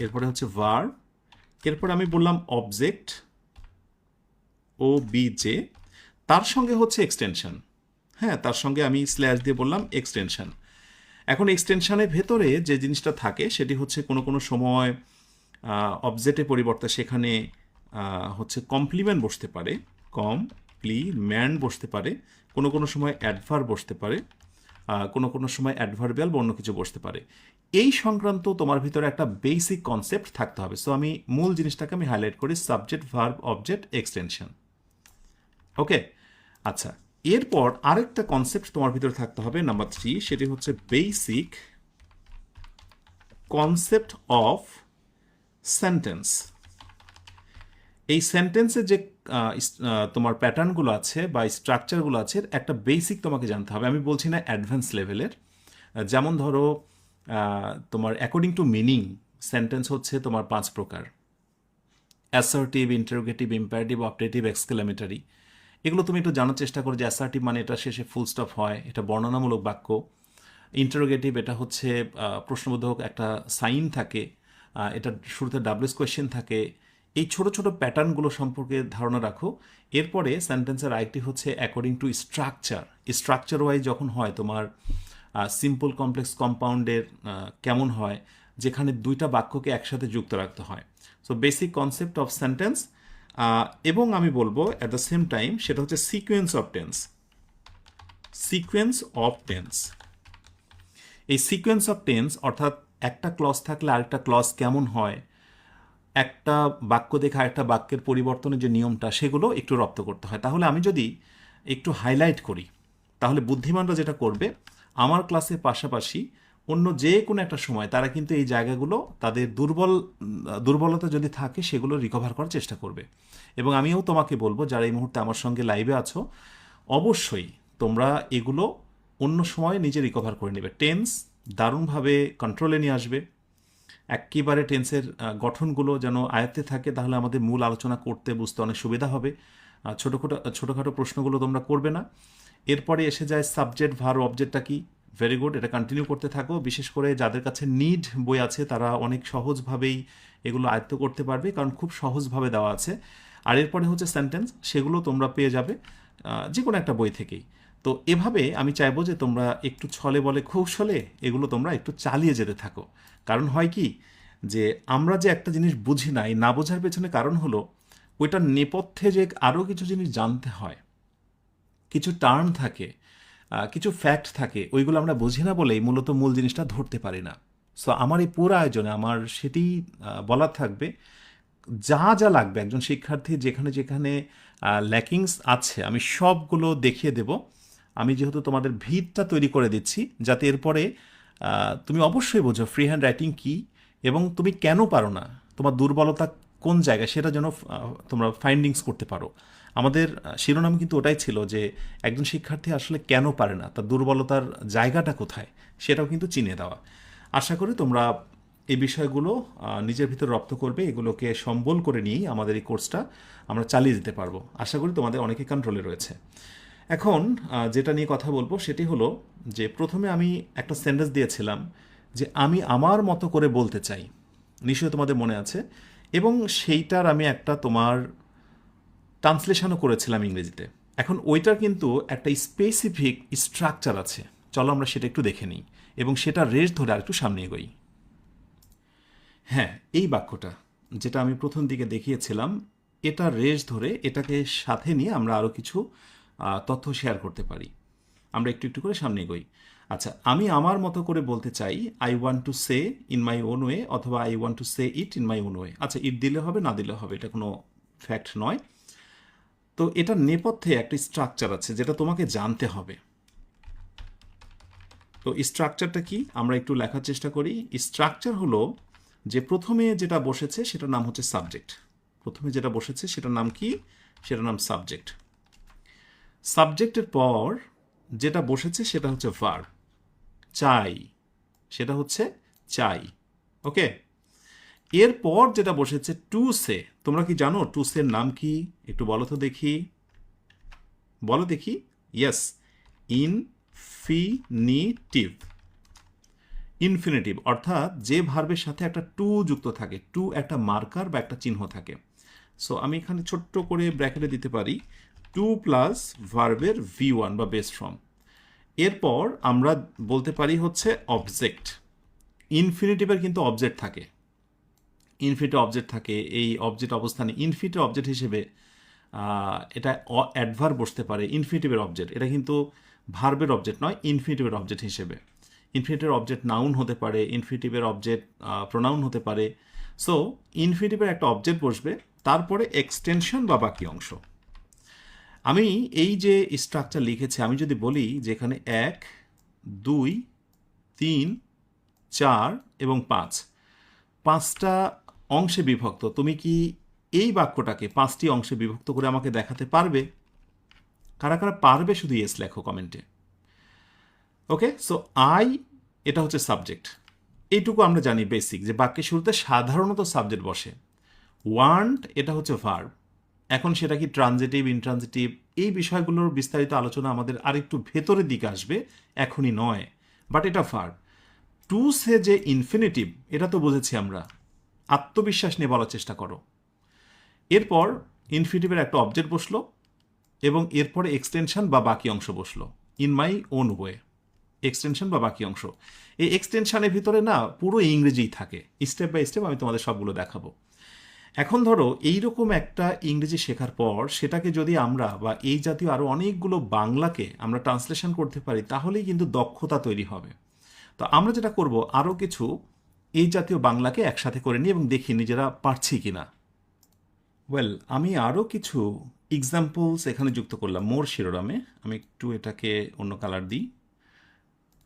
এরপরে হচ্ছে ভার্ব, এরপর আমি বললাম অবজেক্ট, OBJ, তার সঙ্গে হচ্ছে এক্সটেনশন। হ্যাঁ, তার সঙ্গে আমি স্ল্যাশ দিয়ে বললাম এক্সটেনশন। এখন এক্সটেনশনের ভেতরে যে জিনিসটা থাকে সেটি হচ্ছে কোনো কোনো সময় অবজেক্টের পরিবর্তে সেখানে হচ্ছে কমপ্লিমেন্ট বসতে পারে, কমপ্লিমেন্ট বসতে পারে, কোনো কোনো সময় অ্যাডভার্ব বসতে পারে, কোনো কোনো সময় অ্যাডভার্বিয়াল বা অন্য কিছু বসতে পারে। এই সংক্রান্ত তোমার ভিতরে একটা বেসিক কনসেপ্ট থাকতে হবে। সো আমি মূল জিনিসটাকে আমি হাইলাইট করি, সাবজেক্ট, ভার্ব, অবজেক্ট, এক্সটেনশন। ওকে, আচ্ছা, এরপর আরেকটা কনসেপ্ট তোমার ভিতরে থাকতে হবে, নাম্বার 3, সেটি হচ্ছে বেসিক কনসেপ্ট অফ সেন্টেন্স। এই সেন্টেন্সের যে তোমার প্যাটার্নগুলো আছে বা স্ট্রাকচারগুলো আছে, একটা বেসিক তোমাকে জানতে হবে। আমি বলছি না অ্যাডভান্স লেভেলের। যেমন ধরো তোমার অ্যাকর্ডিং টু মিনিং সেন্টেন্স হচ্ছে তোমার 5 প্রকার: assertive, interrogative, imperative, optative, exclamatory. এগুলো তুমি একটু জানার চেষ্টা করো যে অ্যাসার্টিভ মানে এটা শেষে ফুল স্টপ হয়, এটা বর্ণনামূলক বাক্য। ইন্টারোগেটিভ এটা হচ্ছে প্রশ্নবোধক একটা সাইন থাকে, এটা শুরুতে ডাবলুএস কোয়েশ্চেন থাকে। এই ছোট ছোট প্যাটার্নগুলো সম্পর্কে ধারণা রাখো। এরপরে সেন্টেন্সের আরেকটি হচ্ছে according to structure. Structure wise যখন হয় তোমার সিম্পল, কমপ্লেক্স, কম্পাউন্ডের কেমন হয়, যেখানে দুইটা বাক্যকে একসাথে যুক্ত রাখতে হয়। So basic concept of sentence. এবং আমি বলবো অ্যাট দ্য সেম টাইম সেটা হচ্ছে sequence of tense. Sequence of tense, এই সিকোয়েন্স অফ টেন্স অর্থাৎ একটা ক্লজ থাকলে আরেকটা ক্লজ কেমন হয়, একটা বাক্য দেখে আরেকটা বাক্যের পরিবর্তনের যে নিয়মটা, সেগুলো একটু রপ্ত করতে হয়। তাহলে আমি যদি একটু হাইলাইট করি, তাহলে বুদ্ধিমানরা যেটা করবে, আমার ক্লাসের পাশাপাশি অন্য যে কোনো একটা সময় তারা কিন্তু এই জায়গাগুলো, তাদের দুর্বলতা যদি থাকে সেগুলো রিকভার করার চেষ্টা করবে। এবং আমিও তোমাকে বলবো, যারা এই মুহূর্তে আমার সঙ্গে লাইভে আছো, অবশ্যই তোমরা এগুলো অন্য সময় নিজে রিকভার করে নেবে। টেন্স দারুণভাবে কন্ট্রোলে নিয়ে আসবে। একেবারে টেন্সের গঠনগুলো যেন আয়ত্তে থাকে, তাহলে আমাদের মূল আলোচনা করতে বুঝতে অনেক সুবিধা হবে। ছোটোখাটো প্রশ্নগুলো তোমরা করবে না। এরপরে এসে যায় সাবজেক্ট, ভার্ব, অবজেক্টটা কি। ভেরি গুড, এটা কন্টিনিউ করতে থাকো। বিশেষ করে যাদের কাছে নিড বই আছে তারা অনেক সহজভাবেই এগুলো আয়ত্ত করতে পারবে, কারণ খুব সহজভাবে দেওয়া আছে। আর এরপরে হচ্ছে সেন্টেন্স, সেগুলো তোমরা পেয়ে যাবে যে কোনো একটা বই থেকেই। তো এভাবে আমি চাইবো যে তোমরা একটু ছলে বলে কৌশলে এগুলো তোমরা একটু চালিয়ে যেতে থাকো। কারণ হয় কি, যে আমরা যে একটা জিনিস বুঝি না, এই না বোঝার পেছনে কারণ হলো ওইটার নেপথ্যে যে আরও কিছু জিনিস জানতে হয়, কিছু টার্ম থাকে, কিছু ফ্যাক্ট থাকে, ওইগুলো আমরা বুঝি না বলেই মূলত মূল জিনিসটা ধরতে পারি না। সো আমার এই পুরো আয়োজনে আমার সেটি বলার থাকবে, যা যা লাগবে একজন শিক্ষার্থী যেখানে যেখানে ল্যাকিংস আছে আমি সবগুলো দেখিয়ে দেব। আমি যেহেতু তোমাদের ভিতটা তৈরি করে দিচ্ছি, যাতে এরপরে তুমি অবশ্যই বোঝো ফ্রি হ্যান্ড রাইটিং কী এবং তুমি কেন পারো না, তোমার দুর্বলতা কোন জায়গায়, সেটা যেন তোমরা ফাইন্ডিংস করতে পারো। আমাদের শিরোনাম কিন্তু ওটাই ছিল যে একজন শিক্ষার্থী আসলে কেন পারে না, তার দুর্বলতার জায়গাটা কোথায়, সেটাও কিন্তু চিনে দেওয়া। আশা করি তোমরা এই বিষয়গুলো নিজের ভিতর রপ্ত করবে, এগুলোকে সম্বল করে নিয়েই আমাদের এই কোর্সটা আমরা চালিয়ে দিতে পারবো। আশা করি তোমাদের অনেকে কন্ট্রোলে রয়েছে। এখন যেটা নিয়ে কথা বলবো সেটি হলো যে প্রথমে আমি একটা সেন্টেন্স দিয়েছিলাম যে আমি আমার মতো করে বলতে চাই, নিশ্চয়ই তোমাদের মনে আছে, এবং সেইটার আমি একটা তোমার ট্রান্সলেশনও করেছিলাম ইংরেজিতে। এখন ওইটার কিন্তু একটা স্পেসিফিক স্ট্রাকচার আছে, চলো আমরা সেটা একটু দেখে নিই এবং সেটা রেশ ধরে আর একটু সামনে এগোই। হ্যাঁ, এই বাক্যটা যেটা আমি প্রথম দিকে দেখিয়েছিলাম, এটা রেশ ধরে এটাকে সাথে নিয়ে আমরা আরও কিছু তথ্য শেয়ার করতে পারি। আমরা একটু একটু করে সামনে এগোই। আচ্ছা, আমি আমার মতো করে বলতে চাই I want to say in my own way, অথবা I want to say it in my own way. আচ্ছা, ইট দিলে হবে না দিলে হবে, এটা কোনো ফ্যাক্ট নয়। তো এটার নেপথ্যে একটা স্ট্রাকচার আছে যেটা তোমাকে জানতে হবে। তো স্ট্রাকচারটা কি আমরা একটু লেখার চেষ্টা করি। স্ট্রাকচার হলো যে প্রথমে যেটা বসেছে সেটার নাম হচ্ছে সাবজেক্ট। প্রথমে যেটা বসেছে সেটার নাম কি, সেটার নাম সাবজেক্ট। সাবজেক্টের পর যেটা বসেছে সেটা হচ্ছে ভার্ব, চাই, সেটা হচ্ছে চাই। ওকে, এরপর যেটা বসেছে টু সে। তোমরা কি জানো টু সের নাম কি? একটু বলো তো দেখি, বলো দেখি। Yes, infinitive. ইনফিনিটিভ অর্থাৎ যে ভার্বের সাথে একটা টু যুক্ত থাকে, টু একটা মার্কার বা একটা চিহ্ন থাকে। সো আমি এখানে ছোট্ট করে ব্র্যাকেটে দিতে পারি টু প্লাস ভার্বের V1 বা বেস ফর্ম। এরপর আমরা বলতে পারি হচ্ছে অবজেক্ট। ইনফিনিটিভের কিন্তু অবজেক্ট থাকে, ইনফিনিটিভ অবজেক্ট থাকে। এই অবজেক্ট অবস্থানে ইনফিনিটিভ অবজেক্ট হিসেবে এটা অ্যাডভার্ব বসতে পারে। ইনফিনিটিভের অবজেক্ট এটা কিন্তু ভার্বের অবজেক্ট নয়, ইনফিনিটিভের অবজেক্ট হিসেবে। ইনফিনিটিভের অবজেক্ট নাউন হতে পারে, ইনফিনিটিভের অবজেক্ট প্রোনাউন হতে পারে। সো ইনফিনিটিভের একটা অবজেক্ট বসবে, তারপরে এক্সটেনশন বা বাকি অংশ। আমি এই যে স্ট্রাকচার লিখেছি, আমি যদি বলি যে এখানে 1, 2, 3, 4 এবং 5টা অংশে বিভক্ত, তুমি কি এই বাক্যটাকে 5টি অংশে বিভক্ত করে আমাকে দেখাতে পারবে? কারা কারা পারবে শুধু ইয়েস লেখো কমেন্টে। ওকে, সো আই এটা হচ্ছে সাবজেক্ট। এইটুকু আমরা জানি বেসিক, যে বাক্যের শুরুতে সাধারণত সাবজেক্ট বসে। ওয়ান্ট এটা হচ্ছে ভার্ব। এখন সেটা কি ট্রানজিটিভ, ইনট্রানজিটিভ, এই বিষয়গুলোর বিস্তারিত আলোচনা আমাদের আরেকটু ভেতরের দিকে আসবে, এখনই নয়, বাট এটা ভার্ব। টু সে যে ইনফিনিটিভ, এটা তো বুঝেছি আমরা। আত্মবিশ্বাস নিয়ে বলার চেষ্টা করো। এরপর ইনফিনিটিভের একটা অবজেক্ট বসলো এবং এরপরে এক্সটেনশন বা বাকি অংশ বসলো। In my own way, extension বা বাকি অংশ। এই এক্সটেনশনের ভিতরে না পুরো ইংরেজিই থাকে, স্টেপ বাই স্টেপ আমি তোমাদের সবগুলো দেখাবো। এখন ধরো এইরকম একটা ইংরেজি শেখার পর সেটাকে যদি আমরা বা এই জাতীয় আরও অনেকগুলো বাংলাকে আমরা ট্রান্সলেশন করতে পারি, তাহলেই কিন্তু দক্ষতা তৈরি হবে। তো আমরা যেটা করব, আরও কিছু এই জাতীয় বাংলাকে একসাথে করে নিই এবং দেখি নিজেরা পারছি কিনা। ওয়েল, আমি আরও কিছু এক্সাম্পলস এখানে যুক্ত করলাম মোর শিরোনামে। আমি একটু এটাকে অন্য কালার দিই।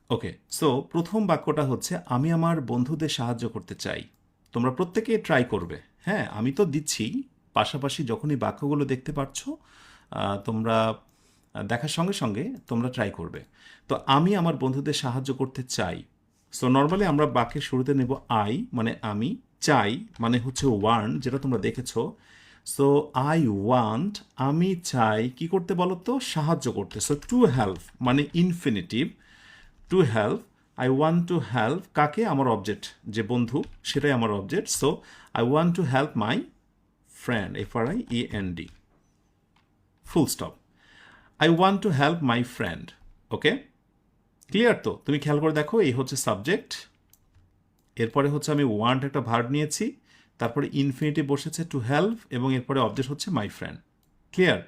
ওকে, সো প্রথম বাক্যটা হচ্ছে, আমি আমার বন্ধুদের সাহায্য করতে চাই। তোমরা প্রত্যেকে ট্রাই করবে। হ্যাঁ, আমি তো দিচ্ছি, পাশাপাশি যখনই বাক্যগুলো দেখতে পাচ্ছ তোমরা দেখার সঙ্গে সঙ্গে তোমরা ট্রাই করবে। তো আমি আমার বন্ধুদের সাহায্য করতে চাই। সো নর্মালি আমরা বাক্যের শুরুতে নেব আই, মানে আমি। চাই মানে হচ্ছে ওয়ান্ট, যেটা তোমরা দেখেছো। সো আই ওয়ান্ট, আমি চাই কি করতে বলো তো? সাহায্য করতে। সো টু হেল্প মানে infinitive. To help, I want to help কাকে? আমার অবজেক্ট, যে বন্ধু সেটাই আমার object. So I want to help my friend, FRIEND, full stop. I want to help my friend. Okay, clear তো? তুমি খেয়াল করে দেখো, এই হচ্ছে সাবজেক্ট, এরপরে হচ্ছে আমি ওয়ান্ট একটা ভার্ব নিয়েছি, তারপরে ইনফিনিটিভ বসেছে টু হেল্প, এবং এরপরে অবজেক্ট হচ্ছে মাই ফ্রেন্ড। ক্লিয়ার?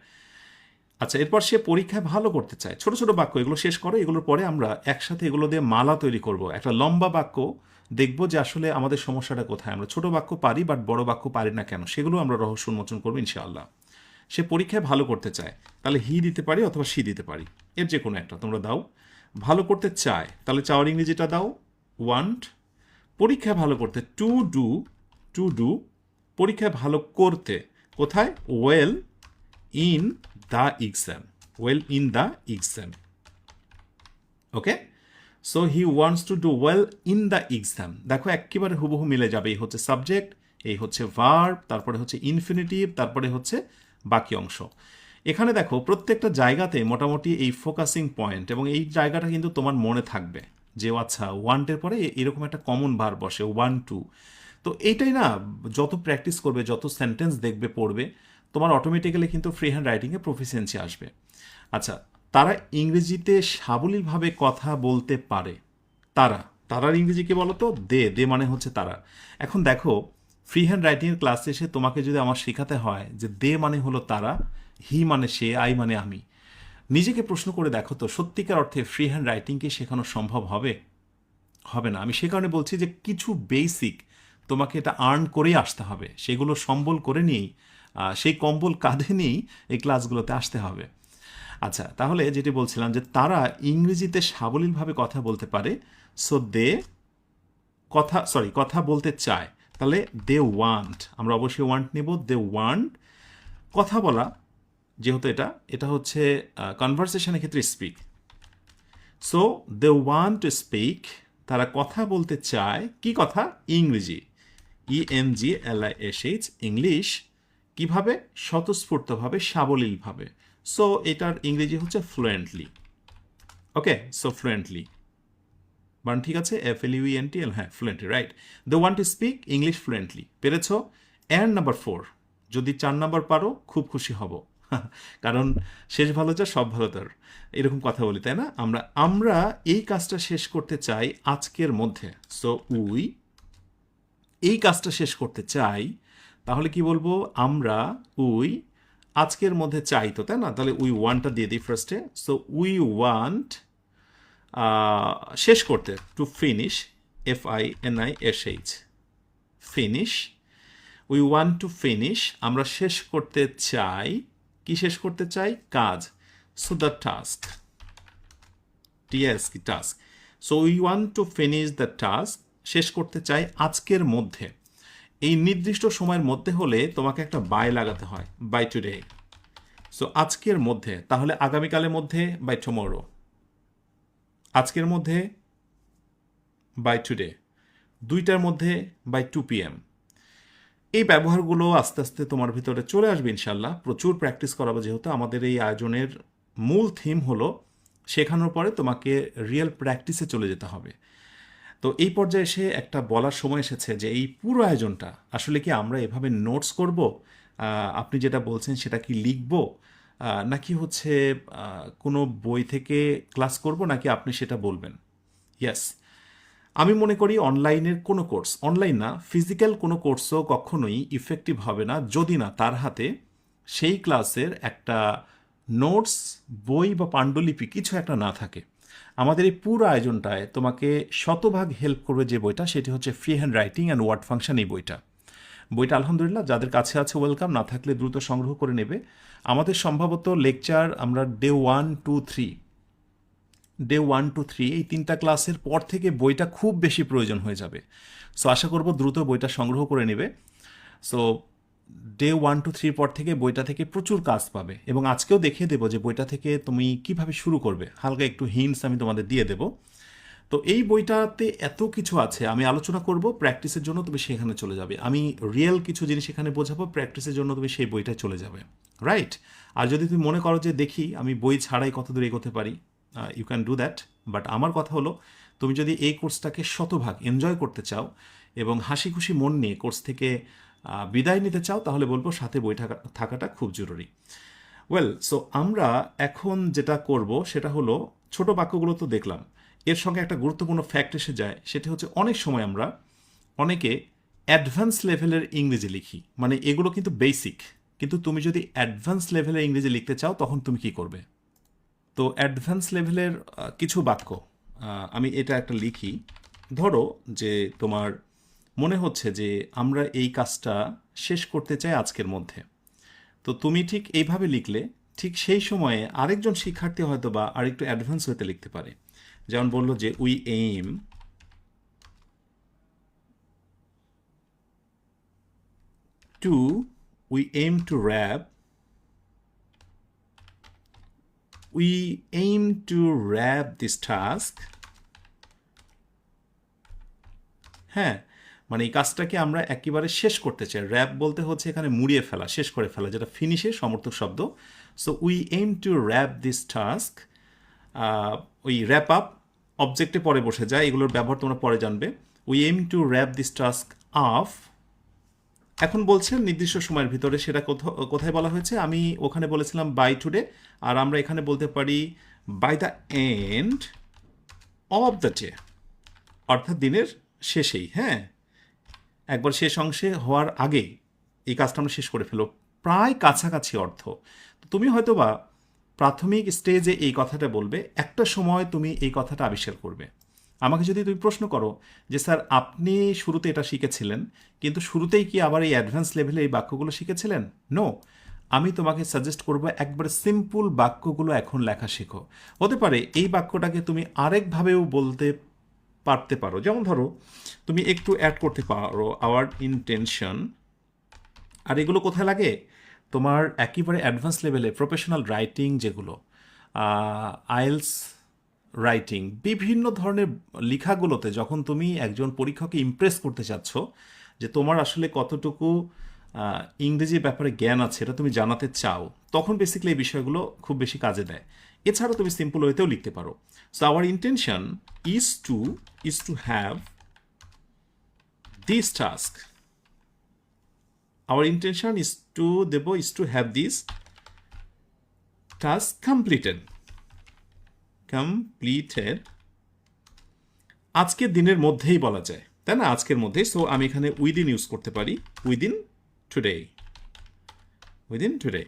আচ্ছা, এরপর সে পরীক্ষায় ভালো করতে চায়। ছোট ছোট বাক্য, এগুলো শেষ করো। এগুলোর পরে আমরা একসাথে এগুলো দিয়ে মালা তৈরি করব, একটা লম্বা বাক্য। দেখবো যে আসলে আমাদের সমস্যাটা কোথায়। আমরা ছোট বাক্য পারি বাট বড় বাক্য পারি না কেন, সেগুলো আমরা রহস্য উন্মোচন করবো ইনশাআল্লাহ। সে পরীক্ষায় ভালো করতে চায়, তাহলে হি দিতে পারি অথবা সি দিতে পারি, এর যে কোনো একটা তোমরা দাও। ভালো করতে চায়, তাহলে চাওয়ার ইংরেজিটা দাও ওয়ান্ট। পরীক্ষায় ভালো করতে টু ডু, টু ডু। পরীক্ষায় ভালো করতে কোথায়? Well in the exam, well in the exam. Okay, so he wants to do well in the exam. দেখো একেবারে হুবহু মিলে যাবে। এই হচ্ছে সাবজেক্ট, এই হচ্ছে ভার্ব, তারপরে হচ্ছে ইনফিনিটিভ, তারপরে হচ্ছে বাকি অংশ। এখানে দেখো প্রত্যেকটা জায়গাতে মোটামুটি এই ফোকাসিং পয়েন্ট, এবং এই জায়গাটা কিন্তু তোমার মনে থাকবে যে আচ্ছা ওয়ান্টের পরে এরকম একটা কমন ভার্ব বসে, ওয়ান টু। তো এইটাই না, যত প্র্যাকটিস করবে, যত সেন্টেন্স দেখবে, পড়বে, তোমার অটোমেটিক্যালি কিন্তু ফ্রি হ্যান্ড রাইটিংয়ে প্রফিসিয়েন্সি আসবে। আচ্ছা, তারা ইংরেজিতে সাবলীলভাবে কথা বলতে পারে। তারার ইংরেজি কি বলো তো? দে মানে হচ্ছে তারা। এখন দেখো, ফ্রি হ্যান্ড রাইটিংয়ের ক্লাসে এসে তোমাকে যদি আমার শেখাতে হয় যে দে মানে হলো তারা, হি মানে সে, আই মানে আমি, নিজেকে প্রশ্ন করে দেখো তো, সত্যিকার অর্থে ফ্রি হ্যান্ড রাইটিংকে শেখানো সম্ভব হবে? হবে না। আমি সে কারণে বলছি যে কিছু বেসিক তোমাকে এটা আর্ন করেই আসতে হবে, সেগুলো সম্বল করে নিয়েই, সেই কম্বল কাঁধে নিয়েই এই ক্লাসগুলোতে আসতে হবে। আচ্ছা, তাহলে যেটি বলছিলাম যে তারা ইংরেজিতে সাবলীলভাবে কথা বলতে পারে। সো দে কথা বলতে চায়, তাহলে দে ওয়ান্ট, আমরা অবশ্যই ওয়ান্ট নেব। দে ওয়ান্ট কথা বলা, যেহেতু এটা হচ্ছে কনভারসেশনের ক্ষেত্রে speak. So they want to speak, তারা কথা বলতে চায়। কি কথা? ইংরেজি, ENGLISH, ইংলিশ। কিভাবে? স্বতঃস্ফূর্তভাবে, সাবলীলভাবে। সো এটার ইংরেজি হচ্ছে ফ্লুয়েন্টলি। ওকে, সো ফ্লুয়েন্টলি বান ঠিক আছে, FLUENTL, হ্যাঁ fluently, right. They want to speak English fluently. পেরেছ? অ্যান্ড নাম্বার 4, যদি 4 নাম্বার পারো খুব খুশি হব। কারণ শেষ ভালো যা সব ভালো তার, এরকম কথা বলি তাই না? আমরা আমরা এই কাজটা শেষ করতে চাই আজকের মধ্যে। সো উই এই কাজটা শেষ করতে চাই, তাহলে কি বলবো? আমরা উই আজকের মধ্যে চাই তো, তাই না? তাহলে উই ওয়ান্টটা দিয়ে দিই ফার্স্টে। সো উই ওয়ান্ট শেষ করতে, to finish, FINISH, finish. We want to finish, আমরা শেষ করতে চাই। কি শেষ করতে চাই? কাজ। So the task, TSK, task. So we want to finish the task, শেষ করতে চাই আজকের মধ্যে। এই নির্দিষ্ট সময়ের মধ্যে হলে তোমাকে একটা বাই লাগাতে হয়, বাই টুডে। সো আজকের মধ্যে, তাহলে আগামীকালের মধ্যে বাই টুমরো, আজকের মধ্যে বাই টুডে, 2টার মধ্যে বাই 2 PM। এই ব্যবহারগুলো আস্তে আস্তে তোমার ভিতরে চলে আসবে ইনশাল্লাহ। প্রচুর প্র্যাকটিস করাবো, যেহেতু আমাদের এই আয়োজনের মূল থিম হলো শেখানোর পরে তোমাকে রিয়েল প্র্যাকটিসে চলে যেতে হবে। তো এই পর্যায়ে এসে একটা বলার সময় এসেছে যে এই পুরো আয়োজনটা আসলে কি আমরা এভাবে নোটস করব, আপনি যেটা বলছেন সেটা কি লিখব, নাকি হচ্ছে কোনো বই থেকে ক্লাস করব, নাকি আপনি সেটা বলবেন? ইয়েস, আমি মনে করি অনলাইনের কোনো কোর্স, অনলাইন না ফিজিক্যাল কোনো কোর্সও কখনোই ইফেক্টিভ হবে না যদি না তার হাতে সেই ক্লাসের একটা নোটস, বই বা পাণ্ডুলিপি কিছু একটা না থাকে। আমাদের এই পুরো আয়োজনটায় তোমাকে শতভাগ হেল্প করবে যে বইটা, সেটি হচ্ছে free hand writing and word function. এই বইটা আলহামদুলিল্লাহ যাদের কাছে আছে ওয়েলকাম, না থাকলে দ্রুত সংগ্রহ করে নেবে। আমাদের সম্ভবত লেকচার আমরা ডে 1, 2, 3, এই 3টা ক্লাসের পর থেকে বইটা খুব বেশি প্রয়োজন হয়ে যাবে। সো আশা করব দ্রুত বইটা সংগ্রহ করে নেবে। সো ডে 1, 2, 3 পর থেকে বইটা থেকে প্রচুর কাজ পাবে, এবং আজকেও দেখিয়ে দেবো যে বইটা থেকে তুমি কিভাবে শুরু করবে, হালকা একটু হিন্টস আমি তোমাদের দিয়ে দেবো। তো এই বইটাতে এত কিছু আছে, আমি আলোচনা করব, প্র্যাকটিসের জন্য তুমি সেখানে চলে যাবে। আমি রিয়েল কিছু জিনিস এখানে বোঝাবো, প্র্যাকটিসের জন্য তুমি সেই বইটায় চলে যাবে, রাইট? আর যদি তুমি মনে করো যে দেখি আমি বই ছাড়াই কত দূর এগোতে পারি, you can do that. But আমার কথা হলো, তুমি যদি এই কোর্সটাকে শতভাগ এনজয় করতে চাও এবং হাসি খুশি মন নিয়ে কোর্স থেকে বিদায় নিতে চাও, তাহলে বলবো সাথে বই থাকাটা খুব জরুরি। ওয়েল, সো আমরা এখন যেটা করব সেটা হলো, ছোট বাক্যগুলো তো দেখলাম, এর সঙ্গে একটা গুরুত্বপূর্ণ ফ্যাক্ট এসে যায়, সেটা হচ্ছে অনেক সময় আমরা অনেকে অ্যাডভান্স লেভেলের ইংরেজি লিখি, মানে এগুলো কিন্তু বেসিক, কিন্তু তুমি যদি অ্যাডভান্স লেভেলের ইংরেজি লিখতে চাও তখন তুমি কি করবে? তো অ্যাডভান্স লেভেলের কিছু বাক্য আমি এটা একটা লিখি। ধরো যে তোমার মনে হচ্ছে যে আমরা এই কাজটা শেষ করতে চাই আজকের মধ্যে, তো তুমি ঠিক এইভাবে লিখলে ঠিক সেই সময়ে আরেকজন শিক্ষার্থী হয়তো বা আরেকটু অ্যাডভান্স হতে লিখতে পারে। যেমন বললো যে we aim to wrap, this task. হ্যাঁ, মানে এই কাজটাকে আমরা একেবারে শেষ করতে চাই। র্যাপ বলতে হচ্ছে এখানে মুড়িয়ে ফেলা, শেষ করে ফেলা, যেটা ফিনিশে সমর্থক শব্দ। So we aim to wrap this task. ওই র্যাপ আপ অবজেক্টে পরে বসে যায়, এগুলোর ব্যবহার তোমরা পরে জানবে। We aim to wrap this task off. এখন বলছে নির্দিষ্ট সময়ের ভিতরে, সেটা কোথায় বলা হয়েছে? আমি ওখানে বলেছিলাম বাই টুডে, আর আমরা এখানে বলতে পারি by the end of the day, অর্থাৎ দিনের শেষেই। হ্যাঁ, একবার শেষ অংশে হওয়ার আগেই এই কাজটা আমরা শেষ করে ফেলো, প্রায় কাছাকাছি অর্থ। তো তুমি হয়তো বা প্রাথমিক স্টেজে এই কথাটা বলবে, একটা সময় তুমি এই কথাটা আবিষ্কার করবে। আমাকে যদি তুমি প্রশ্ন করো যে স্যার আপনি শুরুতে এটা শিখেছিলেন, কিন্তু শুরুতেই কি আবার এই অ্যাডভান্স লেভেলে এই বাক্যগুলো শিখেছিলেন? নো, আমি তোমাকে সাজেস্ট করবো একবারে সিম্পল বাক্যগুলো এখন লেখা শেখো। হতে পারে এই বাক্যটাকে তুমি আরেকভাবেও বলতে পারতে পারো, যেমন ধরো তুমি একটু অ্যাড করতে পারো আওয়ার ইন্টেনশন। আর এগুলো কোথায় লাগে? তোমার একেবারে অ্যাডভান্স লেভেলে প্রফেশনাল রাইটিং, যেগুলো আইএলস রাইটিং, বিভিন্ন ধরনের লেখাগুলোতে যখন তুমি একজন পরীক্ষককে ইমপ্রেস করতে চাচ্ছ যে তোমার আসলে কতটুকু ইংরেজির ব্যাপারে জ্ঞান আছে এটা তুমি জানাতে চাও, তখন বেসিক্যালি এই বিষয়গুলো খুব বেশি কাজে দেয়। এছাড়া তুমি সিম্পল ওয়েতেও লিখতে পারো। So our intention is to have this task. Our intention is to have this task completed. Completed আজকের দিনের মধ্যেই বলা যায়, তাই না? আজকের মধ্যেই। সো আমি এখানে উইদিন ইউজ করতে পারি, within today, within today.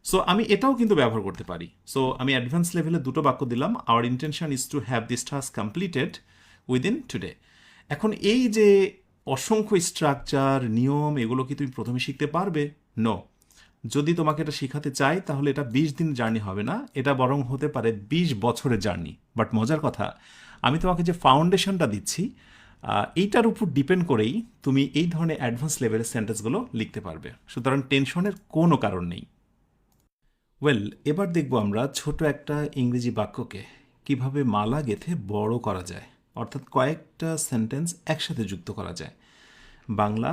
So আমি এটাও কিন্তু ব্যবহার করতে পারি। সো আমি অ্যাডভান্স লেভেলে দুটো বাক্য দিলাম, our intention is to have this task completed within today. এখন এই যে অসংখ্য স্ট্রাকচার, নিয়ম, এগুলো কি তুমি প্রথমে শিখতে পারবে? নো। যদি তোমাকে এটা শেখাতে চাই তাহলে এটা 20 দিন জার্নি হবে না, এটা বরং হতে পারে 20 বছরের জার্নি। বাট মজার কথা, আমি তোমাকে যে ফাউন্ডেশনটা দিচ্ছি এইটার উপর ডিপেন্ড করেই তুমি এই ধরনের অ্যাডভান্স লেভেলের সেন্টেন্সগুলো লিখতে পারবে। সুতরাং টেনশনের কোনো কারণ নেই। ওয়েল, এবার দেখব আমরা ছোট একটা ইংরেজি বাক্যকে কিভাবে মালা গেঁথে বড় করা যায়, অর্থাৎ কয়েকটা সেন্টেন্স একসাথে যুক্ত করা যায়। বাংলা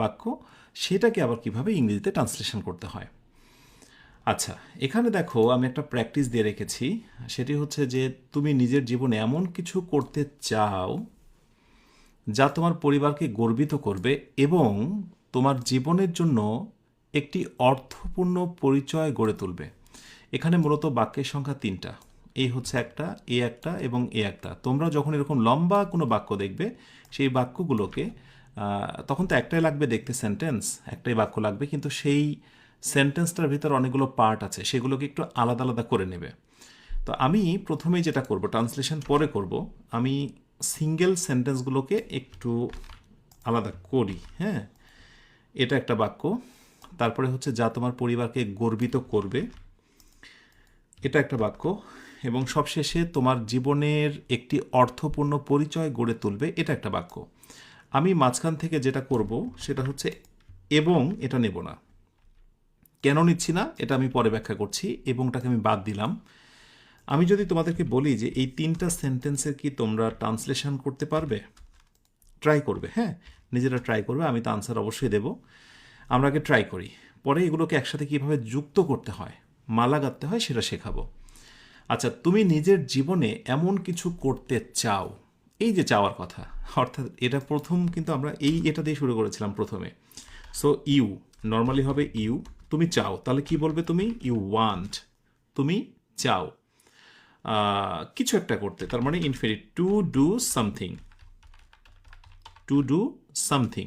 বাক্য, সেটাকে আবার কিভাবে ইংরেজিতে ট্রান্সলেশন করতে হয়। আচ্ছা, এখানে দেখো আমি একটা প্র্যাকটিস দিয়ে রেখেছি। সেটি হচ্ছে যে তুমি নিজের জীবনে এমন কিছু করতে চাও যা তোমার পরিবারকে গর্বিত করবে এবং তোমার জীবনের জন্য একটি অর্থপূর্ণ পরিচয় গড়ে তুলবে। এখানে মূলত বাক্যের সংখ্যা 3টা। এই হচ্ছে একটা, এ একটা এবং এ একটা। তোমরা যখন এরকম লম্বা কোনো বাক্য দেখবে, সেই বাক্যগুলোকে তখন তো একটাই লাগবে দেখতে সেন্টেন্স, একটাই বাক্য লাগবে, কিন্তু সেই সেন্টেন্সটার ভিতর অনেকগুলো পার্ট আছে, সেগুলোকে একটু আলাদা আলাদা করে নেবে। তো আমি প্রথমেই যেটা করব, ট্রান্সলেশন পরে করব, আমি সিঙ্গেল সেন্টেন্সগুলোকে একটু আলাদা করি। হ্যাঁ, এটা একটা বাক্য। তারপরে হচ্ছে যা তোমার পরিবারকে গর্বিত করবে, এটা একটা বাক্য। এবং সবশেষে তোমার জীবনের একটি অর্থপূর্ণ পরিচয় গড়ে তুলবে, এটা একটা বাক্য। আমি মাঝখান থেকে যেটা করব সেটা হচ্ছে এবং, এটা নেব না। কেন নিচ্ছি না এটা আমি পরে ব্যাখ্যা করছি। এবংটাকে আমি বাদ দিলাম। আমি যদি তোমাদেরকে বলি যে এই 3টা সেন্টেন্সের কি তোমরা ট্রান্সলেশন করতে পারবে, ট্রাই করবে, হ্যাঁ, নিজেরা ট্রাই করবে, আমি তো আনসার অবশ্যই দেব। আমরা আগে ট্রাই করি, পরে এগুলোকে একসাথে কীভাবে যুক্ত করতে হয়, মালা গাঁথতে হয়, সেটা শেখাবো। আচ্ছা, তুমি নিজের জীবনে এমন কিছু করতে চাও, এই যে চাওয়ার কথা, অর্থাৎ এটা প্রথম কিন্তু আমরা এটা দিয়ে শুরু করেছিলাম প্রথমে। সো ইউ নর্মালি হবে ইউ, তুমি চাও, তাহলে কি বলবে তুমি? ইউ ওয়ান্ট, তুমি চাও কিছু একটা করতে, তার মানে infinite, to do something, to do something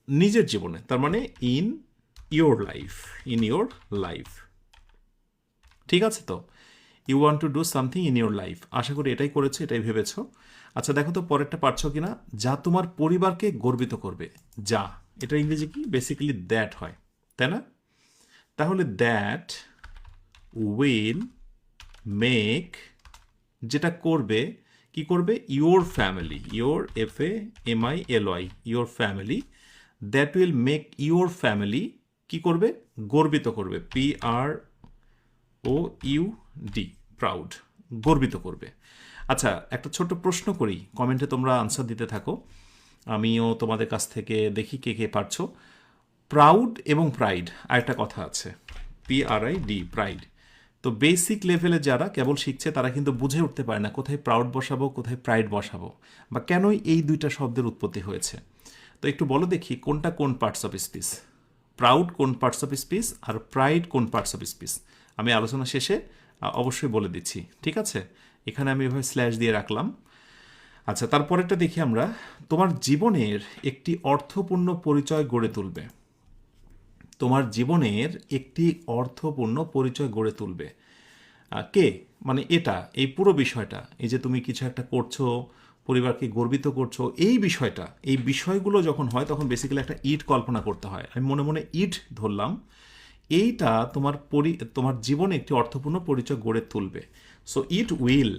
নিজের জীবনে, তার মানে in your life, in your life. ঠিক আছে? তো you want to do something in your life, আশা করি এটাই করেছো, এটাই ভেবেছো। আচ্ছা, দেখো তো পরেরটা পারছো কিনা। যা তোমার পরিবারকে গর্বিত করবে, যা, এটা ইংরেজি কি? বেসিক্যালি দ্যাট হয়, তাই না? তাহলে দ্যাট উইল মেক, যেটা করবে, কি করবে? Your family, your FAMILY, your family, that will make your family কি করবে? গর্বিত করবে, PROUD, প্রাউড, গর্বিত করবে। আচ্ছা, একটা ছোট্ট প্রশ্ন করি, কমেন্টে তোমরা আনসার দিতে থাকো, আমিও তোমাদের কাছ থেকে দেখি কে কে পারছো। প্রাউড এবং প্রাইড, আরেকটা কথা আছে, PRID, প্রাইড। তো বেসিক লেভেলে যারা কেবল শিখছে তারা কিন্তু বুঝে উঠতে পারে না কোথায় প্রাউড বসাবো, কোথায় প্রাইড বসাবো, বা কেনই এই দুইটা শব্দের উৎপত্তি হয়েছে। তো একটু বলো দেখি কোনটা কোন পার্টস অফ স্পিচ, প্রাউড কোন পার্টস অফ স্পিচ আর প্রাইড কোন পার্টস অফ স্পিচ। আমি আলোচনা শেষে অবশ্যই বলে দিচ্ছি, ঠিক আছে? এখানে আমি এভাবে স্ল্যাশ দিয়ে রাখলাম। আচ্ছা, তারপরেরটা দেখি আমরা, তোমার জীবনের একটি অর্থপূর্ণ পরিচয় গড়ে তুলবে, তোমার জীবনের একটি অর্থপূর্ণ পরিচয় গড়ে তুলবে। কে? মানে এটা, এই পুরো বিষয়টা, এই যে তুমি কিছু একটা করছো, পরিবারকে গর্বিত করছো, এই বিষয়টা, এই বিষয়গুলো যখন হয় তখন বেসিক্যালি একটা ইট কল্পনা করতে হয়। আমি মনে মনে ইট ধরলাম, এইটা তোমার জীবনে একটি অর্থপূর্ণ পরিচয় গড়ে তুলবে। সো ইট উইল,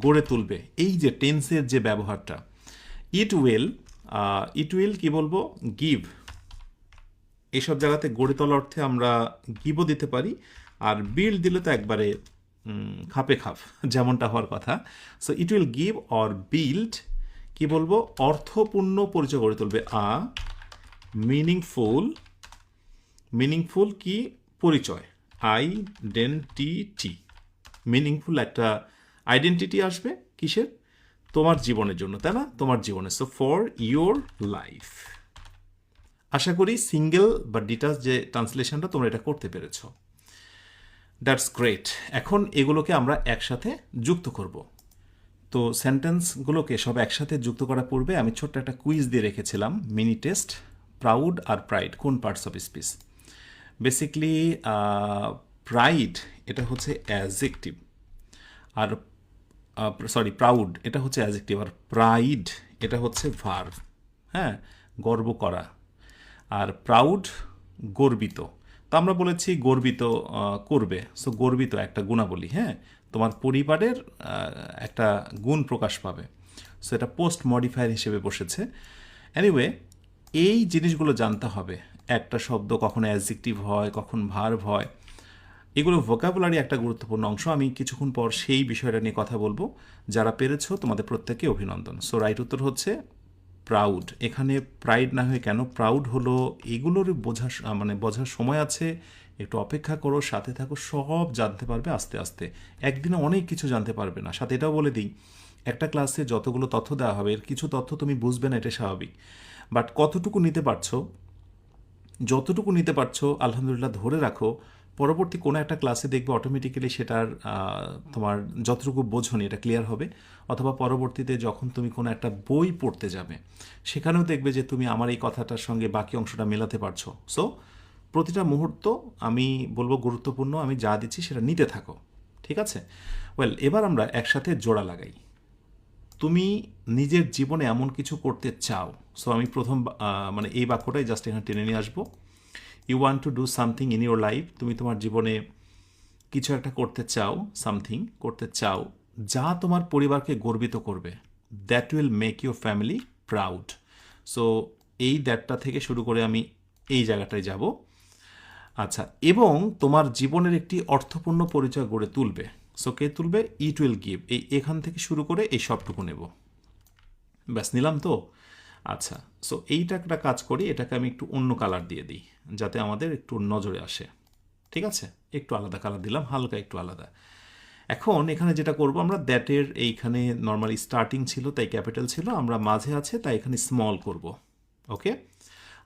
গড়ে তুলবে, এই যে টেন্সের যে ব্যবহারটা, ইট উইল কি বলবো? গিভ। এইসব জায়গাতে গড়ে তোলা অর্থে আমরা গিভও দিতে পারি, আর বিল্ড দিলে তো একবারে খাপে খাপ, যেমনটা হওয়ার কথা। So it will give or build, কি বলবো? অর্থপূর্ণ পরিচয় গড়ে তুলবে, মিনিংফুল কি? পরিচয়, আইডেন্টিটি, মিনিংফুল একটা আইডেন্টিটি আসবে কিসের? তোমার জীবনের জন্য, তাই না? তোমার জীবনে। So for your life. আশা করি সিঙ্গেল বা ডিটাচ যে ট্রান্সলেশনটা তোমরা এটা করতে পেরেছো। That's great. এখন এগুলোকে আমরা একসাথে যুক্ত করব। তো সেন্টেন্সগুলোকে সব একসাথে যুক্ত করার পূর্বে আমি ছোট্ট একটা কুইজ দিয়ে রেখেছিলাম, মিনি টেস্ট। প্রাউড আর প্রাইড কোন parts of speech? Basically pride এটা হচ্ছে অ্যাজেক্টিভ, আর প্রাউড এটা হচ্ছে অ্যাজেক্টিভ, আর প্রাইড এটা হচ্ছে ভার্ব। হ্যাঁ, গর্ব করা। আর প্রাউড গর্বিত। তো আমরা বলেছি গর্বিত করবে, সো গর্বিত একটা গুণাবলী। হ্যাঁ, তোমার পরিবারের একটা গুণ প্রকাশ পাবে, সো এটা পোস্ট মডিফায়ার হিসেবে বসেছে। এনিওয়ে, এই জিনিসগুলো জানতে হবে। একটা শব্দ কখন অ্যাডজেক্টিভ হয়, কখন ভার্ব হয়, এগুলো ভোকাবুলারি একটা গুরুত্বপূর্ণ অংশ। আমি কিছুক্ষণ পর সেই বিষয়টা নিয়ে কথা বলবো। যারা পেরেছো তোমাদের প্রত্যেককে অভিনন্দন। সো রাইট উত্তর হচ্ছে প্রাউড। এখানে প্রাইড না হয়ে কেন প্রাউড হলো, এগুলোর বোঝার সময় আছে, একটু অপেক্ষা করো, সাথে থাকো, সব জানতে পারবে আস্তে আস্তে। একদিনে অনেক কিছু জানতে পারবে না। সাথে এটাও বলে দিই, একটা ক্লাসে যতগুলো তথ্য দেওয়া হবে এর কিছু তথ্য তুমি বুঝবে না, এটা স্বাভাবিক। বাট কতটুকু নিতে পারছো, যতটুকু নিতে পারছো আলহামদুলিল্লাহ ধরে রাখো। পরবর্তী কোনো একটা ক্লাসে দেখবে অটোমেটিক্যালি সেটার তোমার যতটুকু বোঝনি এটা ক্লিয়ার হবে। অথবা পরবর্তীতে যখন তুমি কোনো একটা বই পড়তে যাবে সেখানেও দেখবে যে তুমি আমার এই কথাটার সঙ্গে বাকি অংশটা মেলাতে পারছো। সো প্রতিটা মুহূর্ত আমি বলবো গুরুত্বপূর্ণ, আমি যা দিচ্ছি সেটা নিতে থাকো, ঠিক আছে? ওয়েল, এবার আমরা একসাথে জোড়া লাগাই। তুমি নিজের জীবনে এমন কিছু করতে চাও। সো আমি প্রথম এই বাক্যটাই জাস্ট এখানে টেনে নিয়ে আসবো। You want to do something in your life. তুমি তোমার জীবনে কিছু একটা করতে চাও, সামথিং করতে চাও যা তোমার পরিবারকে গর্বিত করবে। That will make your family proud. So এই দ্যাটটা থেকে শুরু করে আমি এই জায়গাটায় যাব। আচ্ছা, এবং তোমার জীবনের একটি অর্থপূর্ণ পরিচয় গড়ে তুলবে। সো কে তুলবে? It will give. এখান থেকে শুরু করে এই সবটুকু নেব। ব্যাস, নিলাম তো? আচ্ছা, সো এইটা একটা কাজ করি, এটাকে আমি একটু অন্য কালার দিয়ে দিই যাতে আমাদের একটু নজরে আসে। ঠিক আছে, একটু আলাদা কালার দিলাম, হালকা একটু আলাদা। এখন এখানে যেটা করব আমরা, দ্যাটের এইখানে নর্মালি স্টার্টিং ছিল তাই ক্যাপিটাল ছিল, আমরা মাঝে আছে তাই এখানে স্মল করব। ওকে,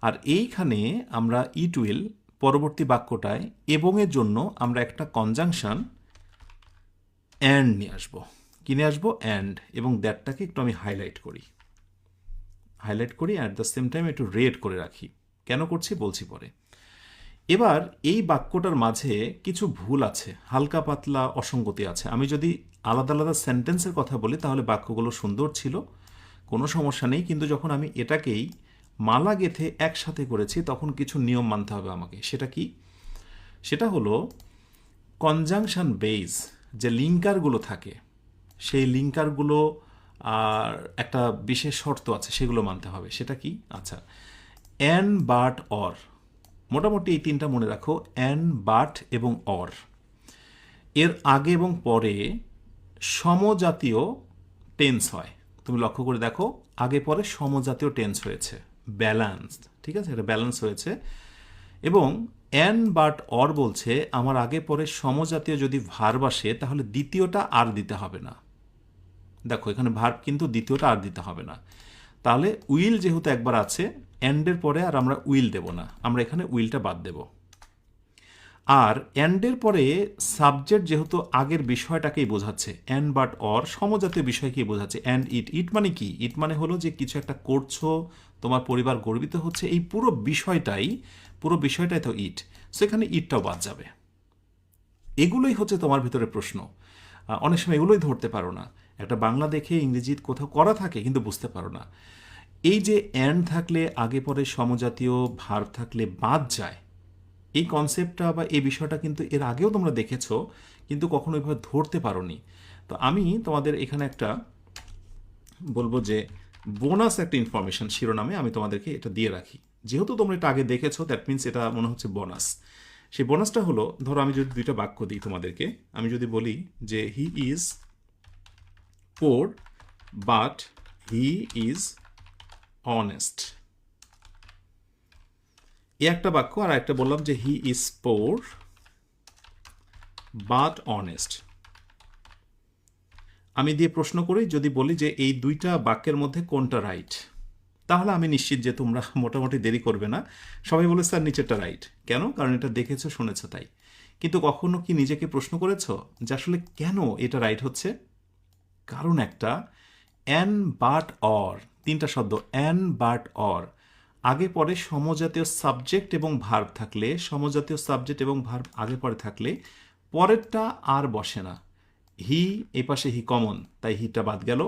আর এইখানে আমরা ইট উইল পরবর্তী বাক্যটায় এবং এর জন্য আমরা একটা কনজাংশন অ্যান্ড নিয়ে আসবো। কি নিয়ে আসবো? অ্যান্ড। এবং দ্যাটটাকে একটু আমি হাইলাইট করি, অ্যাট দ্য সেম টাইম একটু রেড করে রাখি। কেন করছি বলছি পরে। এবার এই বাক্যটার মাঝে কিছু ভুল আছে, হালকা পাতলা অসঙ্গতি আছে। আমি যদি আলাদা আলাদা সেন্টেন্সের কথা বলি তাহলে বাক্যগুলো সুন্দর ছিল, কোনো সমস্যা নেই। কিন্তু যখন আমি এটাকেই মালা গেঁথে একসাথে করেছি তখন কিছু নিয়ম মানতে হবে আমাকে। সেটা কি? সেটা হলো কনজাংশন বেস, যে লিঙ্কারগুলো থাকে সেই লিঙ্কারগুলো আর একটা বিশেষ শর্ত আছে, সেগুলো মানতে হবে। সেটা কি? আচ্ছা, অ্যান, বাট, অর। মোটামুটি এই তিনটা মনে রাখো, অ্যান, বাট এবং অর। এর আগে এবং পরে সমজাতীয় টেন্স হয়। তুমি লক্ষ্য করে দেখো, আগে পরে সমজাতীয় টেন্স হয়েছে, ব্যালান্সড। ঠিক আছে, এটা ব্যালেন্স হয়েছে। এবং অ্যান, বাট, অর বলছে আমার আগে পরে সমজাতীয় যদি ভার্ব আসে তাহলে দ্বিতীয়টা আর দিতে হবে না। দেখো, এখানে ভার্ব কিন্তু দ্বিতীয়টা আর দিতে হবে না। তাহলে উইল যেহেতু একবার আছে, অ্যান্ডের পরে আর আমরা উইল দেব না, আমরা এখানে উইলটা বাদ দেব। আর অ্যান্ডের পরে সাবজেক্ট যেহেতু আগের বিষয়টাকেই বোঝাচ্ছে, অ্যান্ড, বাট, অর সমজাতীয় বিষয়কেই বোঝাচ্ছে। অ্যান্ড ইট, ইট মানে কি? ইট মানে হলো যে কিছু একটা করছো, তোমার পরিবার গর্বিত হচ্ছে, এই পুরো বিষয়টাই তো ইট। সেখানে ইটটাও বাদ যাবে। এগুলোই হচ্ছে তোমার ভিতরে প্রশ্ন। অনেক সময় এগুলোই ধরতে পারো না। একটা বাংলা দেখে ইংরেজি কোথাও করা থাকে কিন্তু বুঝতে পারো না। এই যে অ্যান্ড থাকলে আগে পরে সমজাতীয় ভার্ব থাকলে বাদ যায়, এই কনসেপ্টটা বা এই বিষয়টা কিন্তু এর আগেও তোমরা দেখেছো, কিন্তু কখনো ওইভাবে ধরতে পারোনি। তো আমি তোমাদের এখানে একটা বলবো যে বোনাস একটা ইনফরমেশন শিরোনামে আমি তোমাদেরকে এটা দিয়ে রাখি। যেহেতু তোমরা এটা আগে দেখেছো, দ্যাট মিনস এটা মনে হচ্ছে বোনাস। সেই বোনাসটা হলো, ধরো আমি যদি দুইটা বাক্য দিই তোমাদেরকে, আমি যদি বলি যে he is poor but he is honest, এই একটা বাক্য। আর একটা বললাম যে he is poor but honest. আমি দিয়ে প্রশ্ন করি, যদি বলি যে এই দুইটা বাক্যের মধ্যে কোনটা রাইট, তাহলে আমি নিশ্চিত যে তোমরা মোটামুটি দেরি করবে না, সবাই বলে স্যার নিচেরটা রাইট। কেন? কারণ এটা দেখেছো, শুনেছো তাই। কিন্তু কখনো কি নিজেকে প্রশ্ন করেছো যে আসলে কেন এটা রাইট হচ্ছে? কারণ একটা, অ্যান বাট অর, তিনটা শব্দ, অ্যান বাট অর, আগে পরে সমজাতীয় সাবজেক্ট এবং ভার্ব থাকলে, সমজাতীয় সাবজেক্ট এবং ভার্ব আগে পরে থাকলে পরেরটা আর বসে না। হি, এই পাশে হি কমন, তাই হিটা বাদ গেল।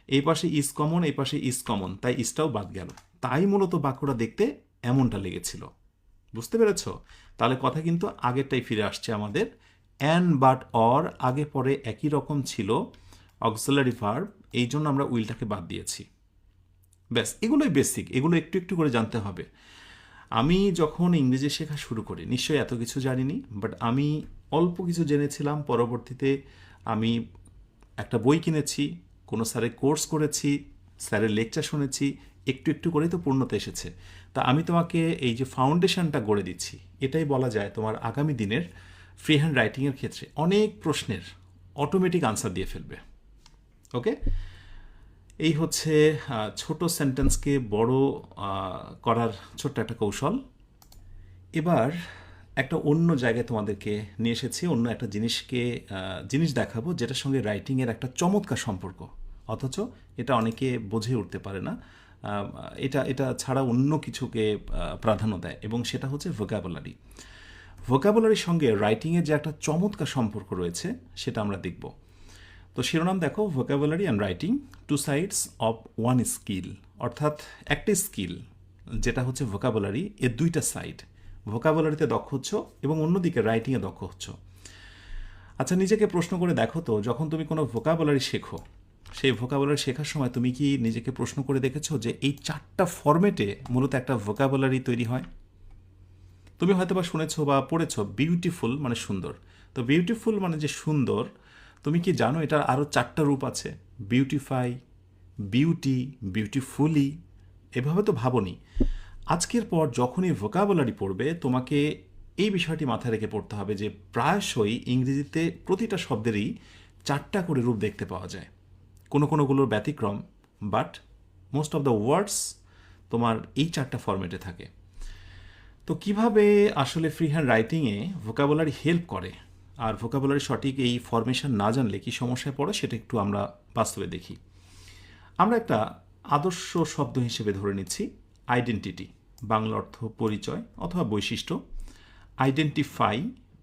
এই পাশে ইজ কমন, এই পাশে ইজ কমন, তাই ইজটাও বাদ গেল। তাই মূলত বাক্যটা দেখতে এমনটা লেগেছিল। বুঝতে পেরেছ? তাহলে কথা কিন্তু আগেরটাই ফিরে আসছে আমাদের। অ্যান বাট অর আগে পরে একই রকম ছিল, অক্সিলারি ভার্ব, এই জন্য আমরা উইলটাকে বাদ দিয়েছি। ব্যাস, এগুলোই বেসিক, এগুলো একটু একটু করে জানতে হবে। আমি যখন ইংরেজি শেখা শুরু করি নিশ্চয়ই এত কিছু জানিনি, বাট আমি অল্প কিছু জেনেছিলাম। পরবর্তীতে আমি একটা বই কিনেছি, কোনো স্যারের কোর্স করেছি, স্যারের লেকচার শুনেছি, একটু একটু করেই তো পূর্ণতা এসেছে। তা আমি তোমাকে এই যে ফাউন্ডেশনটা গড়ে দিচ্ছি, এটাই বলা যায় তোমার আগামী দিনের ফ্রি হ্যান্ড রাইটিংয়ের ক্ষেত্রে অনেক প্রশ্নের অটোমেটিক আনসার দিয়ে ফেলবে। ওকে, এই হচ্ছে ছোট সেন্টেন্সকে বড় করার ছোট্ট একটা কৌশল। এবার একটা অন্য জায়গায় তোমাদেরকে নিয়ে এসেছি, অন্য একটা জিনিস দেখাবো যেটার সঙ্গে রাইটিংয়ের একটা চমৎকার সম্পর্ক, অথচ এটা অনেকে বুঝে উঠতে পারে না। এটা এটা ছাড়া অন্য কিছুকে প্রাধান্য দেয়, এবং সেটা হচ্ছে ভোকাবুলারি। ভোকাবুলারির সঙ্গে রাইটিংয়ের যে একটা চমৎকার সম্পর্ক রয়েছে সেটা আমরা দেখব। তো শিরোনাম দেখো, vocabulary and writing, two sides of one skill. অর্থাৎ একটা স্কিল যেটা হচ্ছে ভোকাবুলারি, এর দুইটা সাইড। ভোকাবুলারিতে দক্ষ হচ্ছ এবং অন্যদিকে রাইটিংয়ে দক্ষ হচ্ছ। আচ্ছা, নিজেকে প্রশ্ন করে দেখো তো, যখন তুমি কোনো ভোকাবুলারি শেখো, সেই ভোকাবুলারি শেখার সময় তুমি কি নিজেকে প্রশ্ন করে দেখেছো যে এই চারটা ফরম্যাটে মূলত একটা ভোকাবুলারি তৈরি হয়? তুমি হয়তো বা শুনেছো বা পড়েছো বিউটিফুল মানে সুন্দর। তো বিউটিফুল মানে যে সুন্দর, তুমি কি জানো এটার আরও চারটা রূপ আছে? বিউটিফাই, বিউটি, বিউটিফুলি, এভাবে তো ভাবনি। আজকের পর যখনই ভোকাবুলারি পড়বে, তোমাকে এই বিষয়টি মাথায় রেখে পড়তে হবে যে প্রায়শই ইংরেজিতে প্রতিটা শব্দেরই চারটা করে রূপ দেখতে পাওয়া যায়। কোনোগুলোর ব্যতিক্রম, but most of the words তোমার এই চারটা ফরম্যাটে থাকে। তো কিভাবে আসলে ফ্রি হ্যান্ড রাইটিংয়ে ভোকাবুলারি হেল্প করে, আর ভোকাবুলারি সঠিক এই ফরমেশন না জানলে কী সমস্যায় পড়ে, সেটা একটু আমরা বাস্তবে দেখি। আমরা একটা আদর্শ শব্দ হিসেবে ধরে নিচ্ছি আইডেন্টিটি, বাংলা অর্থ পরিচয় অথবা বৈশিষ্ট্য। আইডেন্টিফাই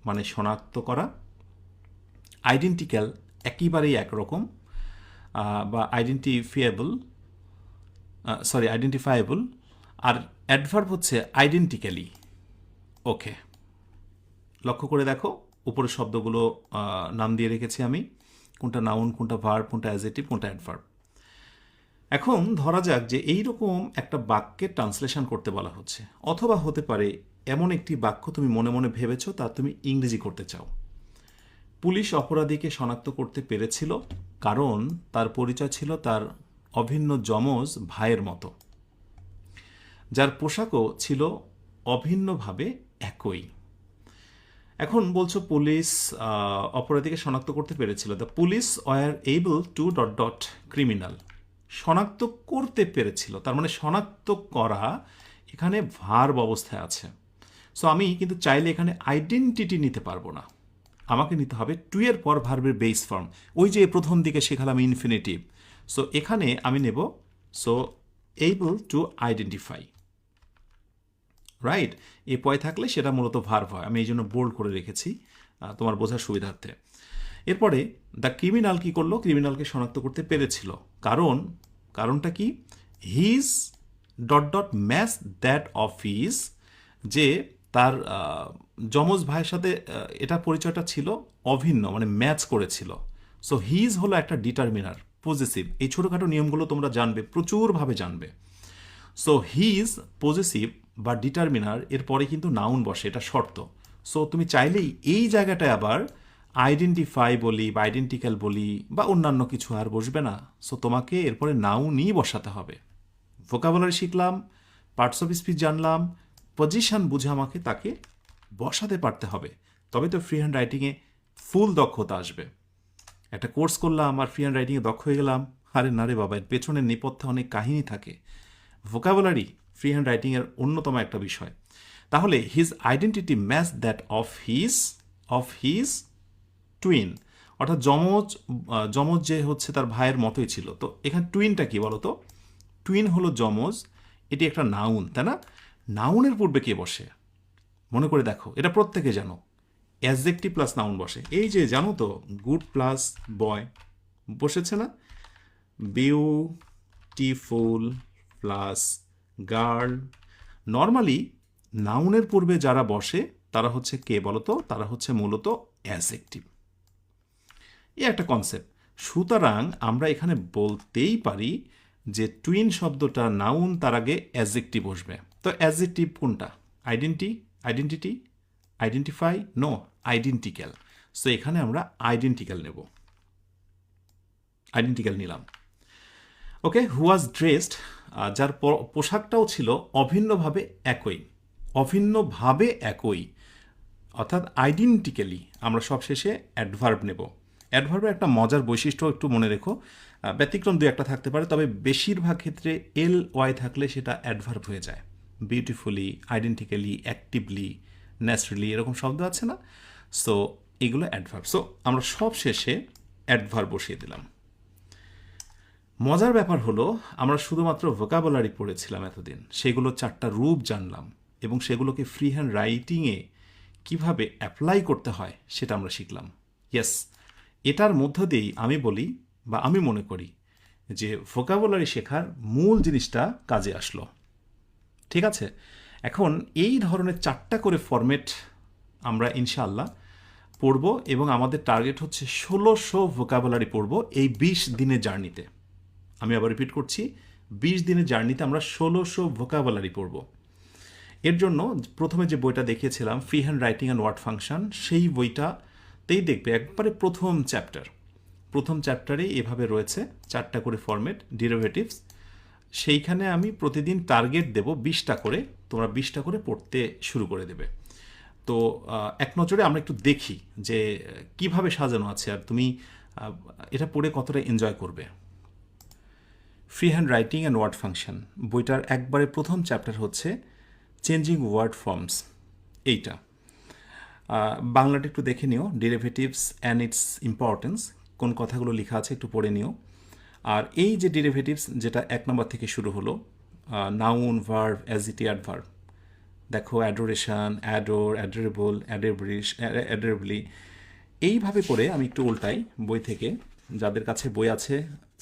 মানে শনাক্ত করা। আইডেন্টিক্যাল একেবারেই একরকম, বা আইডেন্টিফায়েবল। আর অ্যাডভার্ব হচ্ছে আইডেন্টিক্যালি। ওকে, লক্ষ্য করে দেখো উপরের শব্দগুলো নাম দিয়ে রেখেছি আমি, কোনটা নাউন, কোনটা ভার্ব, কোনটা অ্যাডজেক্টিভ, কোনটা অ্যাডভার্ব। এখন ধরা যাক যে এইরকম একটা বাক্যের ট্রান্সলেশন করতে বলা হচ্ছে, অথবা হতে পারে এমন একটি বাক্য তুমি মনে মনে ভেবেছো, তা তুমি ইংরেজি করতে চাও। পুলিশ অপরাধীকে শনাক্ত করতে পেরেছিল কারণ তার পরিচয় ছিল তার অভিন্ন যমজ ভাইয়ের মতো, যার পোশাকও ছিল অভিন্নভাবে একই। এখন বলছো পুলিশ অপরাধীকে শনাক্ত করতে পেরেছিল, the police were able to dot dot criminal. শনাক্ত করতে পেরেছিল, তার মানে শনাক্ত করা এখানে ভার্ব অবস্থায় আছে। সো আমি কিন্তু চাইলে এখানে আইডেন্টিটি নিতে পারবো না, আমাকে নিতে হবে টু এর পর ভার্বের বেস ফর্ম, ওই যে প্রথম দিকে শেখালাম ইনফিনিটিভ। সো এখানে আমি নেব so able to identify, right. এ পয় থাকলে সেটা মূলত ভার্ব হয়, আমি এই জন্য বোল্ড করে রেখেছি তোমার বোঝার সুবিধার্থে। এরপরে দ্য ক্রিমিনাল কি করলো? ক্রিমিনালকে শনাক্ত করতে পেরেছিল কারণটা কি? His dot dot match that of his, যে তার যমজ ভাইয়ের সাথে এটা পরিচয়টা ছিল অভিন্ন, মানে ম্যাচ করেছিল। সো হিজ হলো একটা ডিটারমিনার, পজেসিভ। এই ছোটোখাটো নিয়মগুলো তোমরা জানবে, প্রচুরভাবে জানবে। সো হিজ পজেসিভ বা ডিটারমিনার, এরপরে কিন্তু নাউন বসে, এটা শর্ত। সো তুমি চাইলেই এই জায়গাটায় আবার আইডেন্টিফাই বলি বা আইডেন্টিক্যাল বলি বা অন্যান্য কিছু আর বসবে না। সো তোমাকে এরপরে নাউনই বসাতে হবে। ভোকাবুলারি শিখলাম, পার্টস অফ স্পিচ জানলাম, পজিশন বুঝে আমাকে তাকে বসাতে পারতে হবে, তবে তো ফ্রি হ্যান্ড রাইটিংয়ে ফুল দক্ষতা আসবে। একটা কোর্স করলাম আর ফ্রি হ্যান্ড রাইটিংয়ে দক্ষ হয়ে গেলাম, আরে না রে বাবা, এর পেছনের নেপথ্যে অনেক কাহিনী থাকে। ভোকাবুলারি ফ্রি হ্যান্ড রাইটিংয়ের অন্যতম একটা বিষয়। তাহলে his identity match that of his, of his twin, অর্থাৎ যমজ যে হচ্ছে তার ভাইয়ের মতোই ছিল। তো এখানে টুইনটা কি বলো তো? টুইন হলো যমজ, এটি একটা নাউন, তাই না? নাউনের পূর্বে কে বসে মনে করে দেখো, এটা প্রত্যেকে জানো, অ্যাডজেক্টিভ প্লাস নাউন বসে। এই যে জানো তো, গুড প্লাস বয় বসেছে না? Beautiful plus girl. নর্মালি নাউনের পূর্বে যারা বসে তারা হচ্ছে কে বলতো? তারা হচ্ছে মূলত অ্যাডজেক্টিভ। এই একটা কনসেপ্ট। সুতরাং আমরা এখানে বলতেই পারি যে টুইন শব্দটা নাউন, তার আগে অ্যাডজেক্টিভ বসবে। তো অ্যাডজেক্টিভ কোনটা? Identity, identify, no, identical. So এখানে আমরা আইডেন্টিক্যাল নেব, আইডেন্টিক্যাল নিলাম। ওকে, হু ওয়াজ ড্রেসড, যার পোশাকটাও ছিল অভিন্নভাবে একই, অভিন্নভাবে একই, অর্থাৎ আইডেন্টিক্যালি। আমরা সবশেষে অ্যাডভার্ব নেব। অ্যাডভার্বের একটা মজার বৈশিষ্ট্য একটু মনে রেখো, ব্যতিক্রম দু একটা থাকতে পারে, তবে বেশিরভাগ ক্ষেত্রে এল ওয়াই থাকলে সেটা অ্যাডভার্ব হয়ে যায়। বিউটিফুলি, আইডেন্টিক্যালি, অ্যাক্টিভলি, ন্যাচারালি, এরকম শব্দ আছে না? সো এগুলো অ্যাডভার্ব। সো আমরা সব শেষে অ্যাডভার্ব বসিয়ে দিলাম। মজার ব্যাপার হলো, আমরা শুধুমাত্র ভোকাবুলারি পড়েছিলাম এতদিন, সেগুলো 4টা রূপ জানলাম এবং সেগুলোকে ফ্রি হ্যান্ড রাইটিংয়ে কীভাবে অ্যাপ্লাই করতে হয় সেটা আমরা শিখলাম। ইয়েস, এটার মধ্য দিয়েই আমি বলি বা আমি মনে করি যে ভোকাবুলারি শেখার মূল জিনিসটা কাজে আসলো। ঠিক আছে, এখন এই ধরনের 4টা করে ফরম্যাট আমরা ইনশাআল্লাহ পড়ব এবং আমাদের টার্গেট হচ্ছে 1600 ভোকাবুলারি পড়ব এই 20 দিনের জার্নিতে। আমি আবার রিপিট করছি, 20 দিনের জার্নিতে আমরা 1600 ভোকাবুলারি পড়ব। এর জন্য প্রথমে যে বইটা দেখিয়েছিলাম, free hand writing and word function, সেই বইটাতেই দেখবে একবারে প্রথম চ্যাপ্টারেই এভাবে রয়েছে 4টা করে ফরম্যাট, ডেরিভেটিভস। সেইখানে আমি প্রতিদিন টার্গেট দেব 20টা করে, তোমরা 20টা করে পড়তে শুরু করে দেবে। তো এক নজরে আমরা একটু দেখি যে কিভাবে সাজানো আছে আর তুমি এটা পড়ে কতটা এনজয় করবে। Free hand writing and word function বইটার একবারে প্রথম চ্যাপ্টার হচ্ছে চেঞ্জিং ওয়ার্ড ফর্মস। এইটা বাংলাটা একটু দেখে নিও, ডেরিভেটিভস অ্যান্ড ইটস ইম্পর্টেন্স, কোন কথাগুলো লেখা আছে একটু পড়ে নিও। আর এই যে ডেরিভেটিভস, যেটা 1 নম্বর থেকে শুরু হলো, নাউন, ভার্ব, অ্যাজিটি, অ্যাডভার্ব, দেখো অ্যাডোরেশন, অ্যাডোর, অ্যাডোরেবল, অ্যাডোরেবলি, এইভাবে করে আমি একটু উল্টাই বই থেকে। যাদের কাছে বই আছে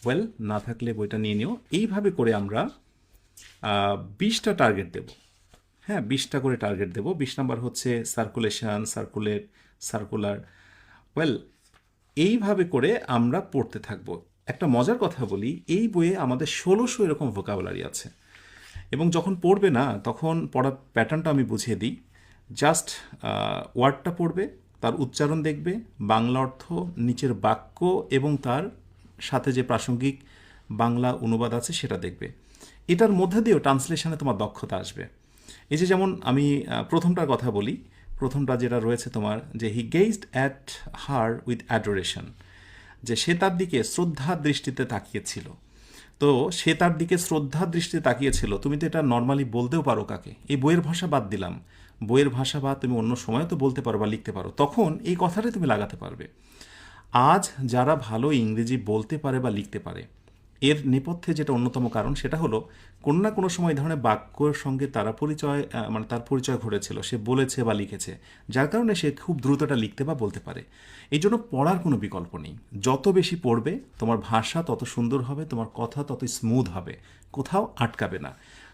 ওয়েল, না থাকলে বইটা নিয়ে নিও। এইভাবে করে আমরা 20টা টার্গেট দেব। হ্যাঁ, 20টা করে টার্গেট দেব। 20 নাম্বার হচ্ছে সার্কুলেশন, সার্কুলেট, সার্কুলার। ওয়েল, এইভাবে করে আমরা পড়তে থাকব। একটা মজার কথা বলি, এই বইয়ে আমাদের 1600 এরকম ভোকাবুলারি আছে এবং যখন পড়বে না তখন পড়ার প্যাটার্নটা আমি বুঝিয়ে দিই। জাস্ট ওয়ার্ডটা পড়বে, তার উচ্চারণ দেখবে, বাংলা অর্থ, নিচের বাক্য এবং তার সাথে যে প্রাসঙ্গিক বাংলা অনুবাদ আছে সেটা দেখবে। এটার মধ্যে দিয়েও ট্রান্সলেশনে তোমার দক্ষতা আসবে। এই যে যেমন আমি প্রথমটার কথা বলি, প্রথমটা যেটা রয়েছে তোমার, যে হি গেজড অ্যাট হার উইথ অ্যাডোরেশন, যে সে তার দিকে শ্রদ্ধার দৃষ্টিতে তাকিয়েছিল। তো সে তার দিকে শ্রদ্ধার দৃষ্টিতে তাকিয়েছিল, তুমি তো এটা নর্মালি বলতেও পারো কাকে, এই বইয়ের ভাষা বাদ দিলাম, বইয়ের ভাষা বাদ তুমি অন্য সময় তো বলতে পারো বা লিখতে পারো, তখন এই কথাটাই তুমি লাগাতে পারবে। আজ যারা ভালো ইংরেজি বলতে পারে বা লিখতে পারে, এর নেপথ্যে যেটা অন্যতম কারণ সেটা হলো কোনো না কোনো সময় এই ধরনের বাক্যর সঙ্গে তার পরিচয় ঘটেছিল, সে বলেছে বা লিখেছে, যার কারণে সে খুব দ্রুত এটা লিখতে বা বলতে পারে। এই জন্য পড়ার কোনো বিকল্প নেই। যত বেশি পড়বে তোমার ভাষা তত সুন্দর হবে, তোমার কথা তত স্মুথ হবে, কোথাও আটকাবে না।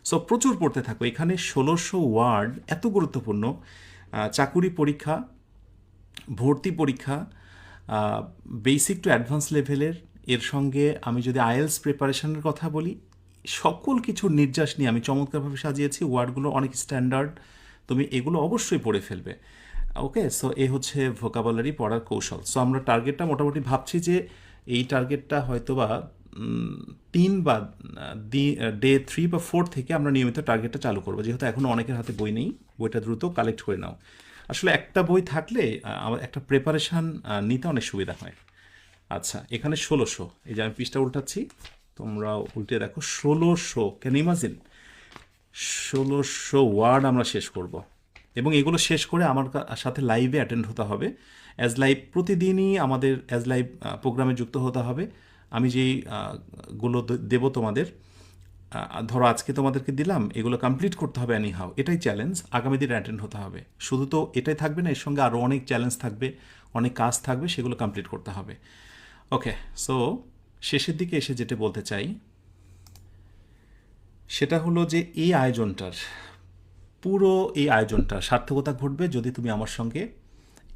সো প্রচুর পড়তে থাকো। এখানে 1600 ওয়ার্ড এত গুরুত্বপূর্ণ। চাকুরি পরীক্ষা, ভর্তি পরীক্ষা, বেসিক টু অ্যাডভান্স লেভেলের, এর সঙ্গে আমি যদি আইএলস প্রিপারেশনের কথা বলি, সকল কিছুর নির্যাস নিয়ে আমি চমৎকারভাবে সাজিয়েছি। ওয়ার্ডগুলো অনেক স্ট্যান্ডার্ড, তুমি এগুলো অবশ্যই পড়ে ফেলবে। ওকে, সো এ হচ্ছে ভোকাবুলারি পড়ার কৌশল। সো আমরা টার্গেটটা মোটামুটি ভাবছি যে এই টার্গেটটা হয়তো বা 3 বা ডে 3 বা 4 থেকে আমরা নিয়মিত টার্গেটটা চালু করবো, যেহেতু এখনও অনেকের হাতে বই নেই। বইটা দ্রুত কালেক্ট করে নাও। আসলে একটা বই থাকলে আমার একটা প্রিপারেশান নিতে অনেক সুবিধা হয়। আচ্ছা, এখানে 1600, এই যে আমি পৃষ্ঠা উল্টাচ্ছি, তোমরা উল্টে দেখো, 1600, ক্যান ইমাজিন 1600 ওয়ার্ড আমরা শেষ করব। এবং এগুলো শেষ করে আমার সাথে লাইভে অ্যাটেন্ড হতে হবে। অ্যাজ লাইভ প্রতিদিনই আমাদের অ্যাজ লাইভ প্রোগ্রামে যুক্ত হতে হবে। আমি যেই গুলো দেবো তোমাদের, ধরো আজকে তোমাদেরকে দিলাম, এগুলো কমপ্লিট করতে হবে হাউ, এটাই চ্যালেঞ্জ, আগামী দিন অ্যাটেন্ড হতে হবে। শুধু তো এটাই থাকবে না, এর সঙ্গে আরও অনেক চ্যালেঞ্জ থাকবে, অনেক কাজ থাকবে, সেগুলো কমপ্লিট করতে হবে। ওকে, সো শেষের দিকে এসে যেটা বলতে চাই সেটা হলো যে পুরো এই আয়োজনটার সার্থকতা ঘটবে যদি তুমি আমার সঙ্গে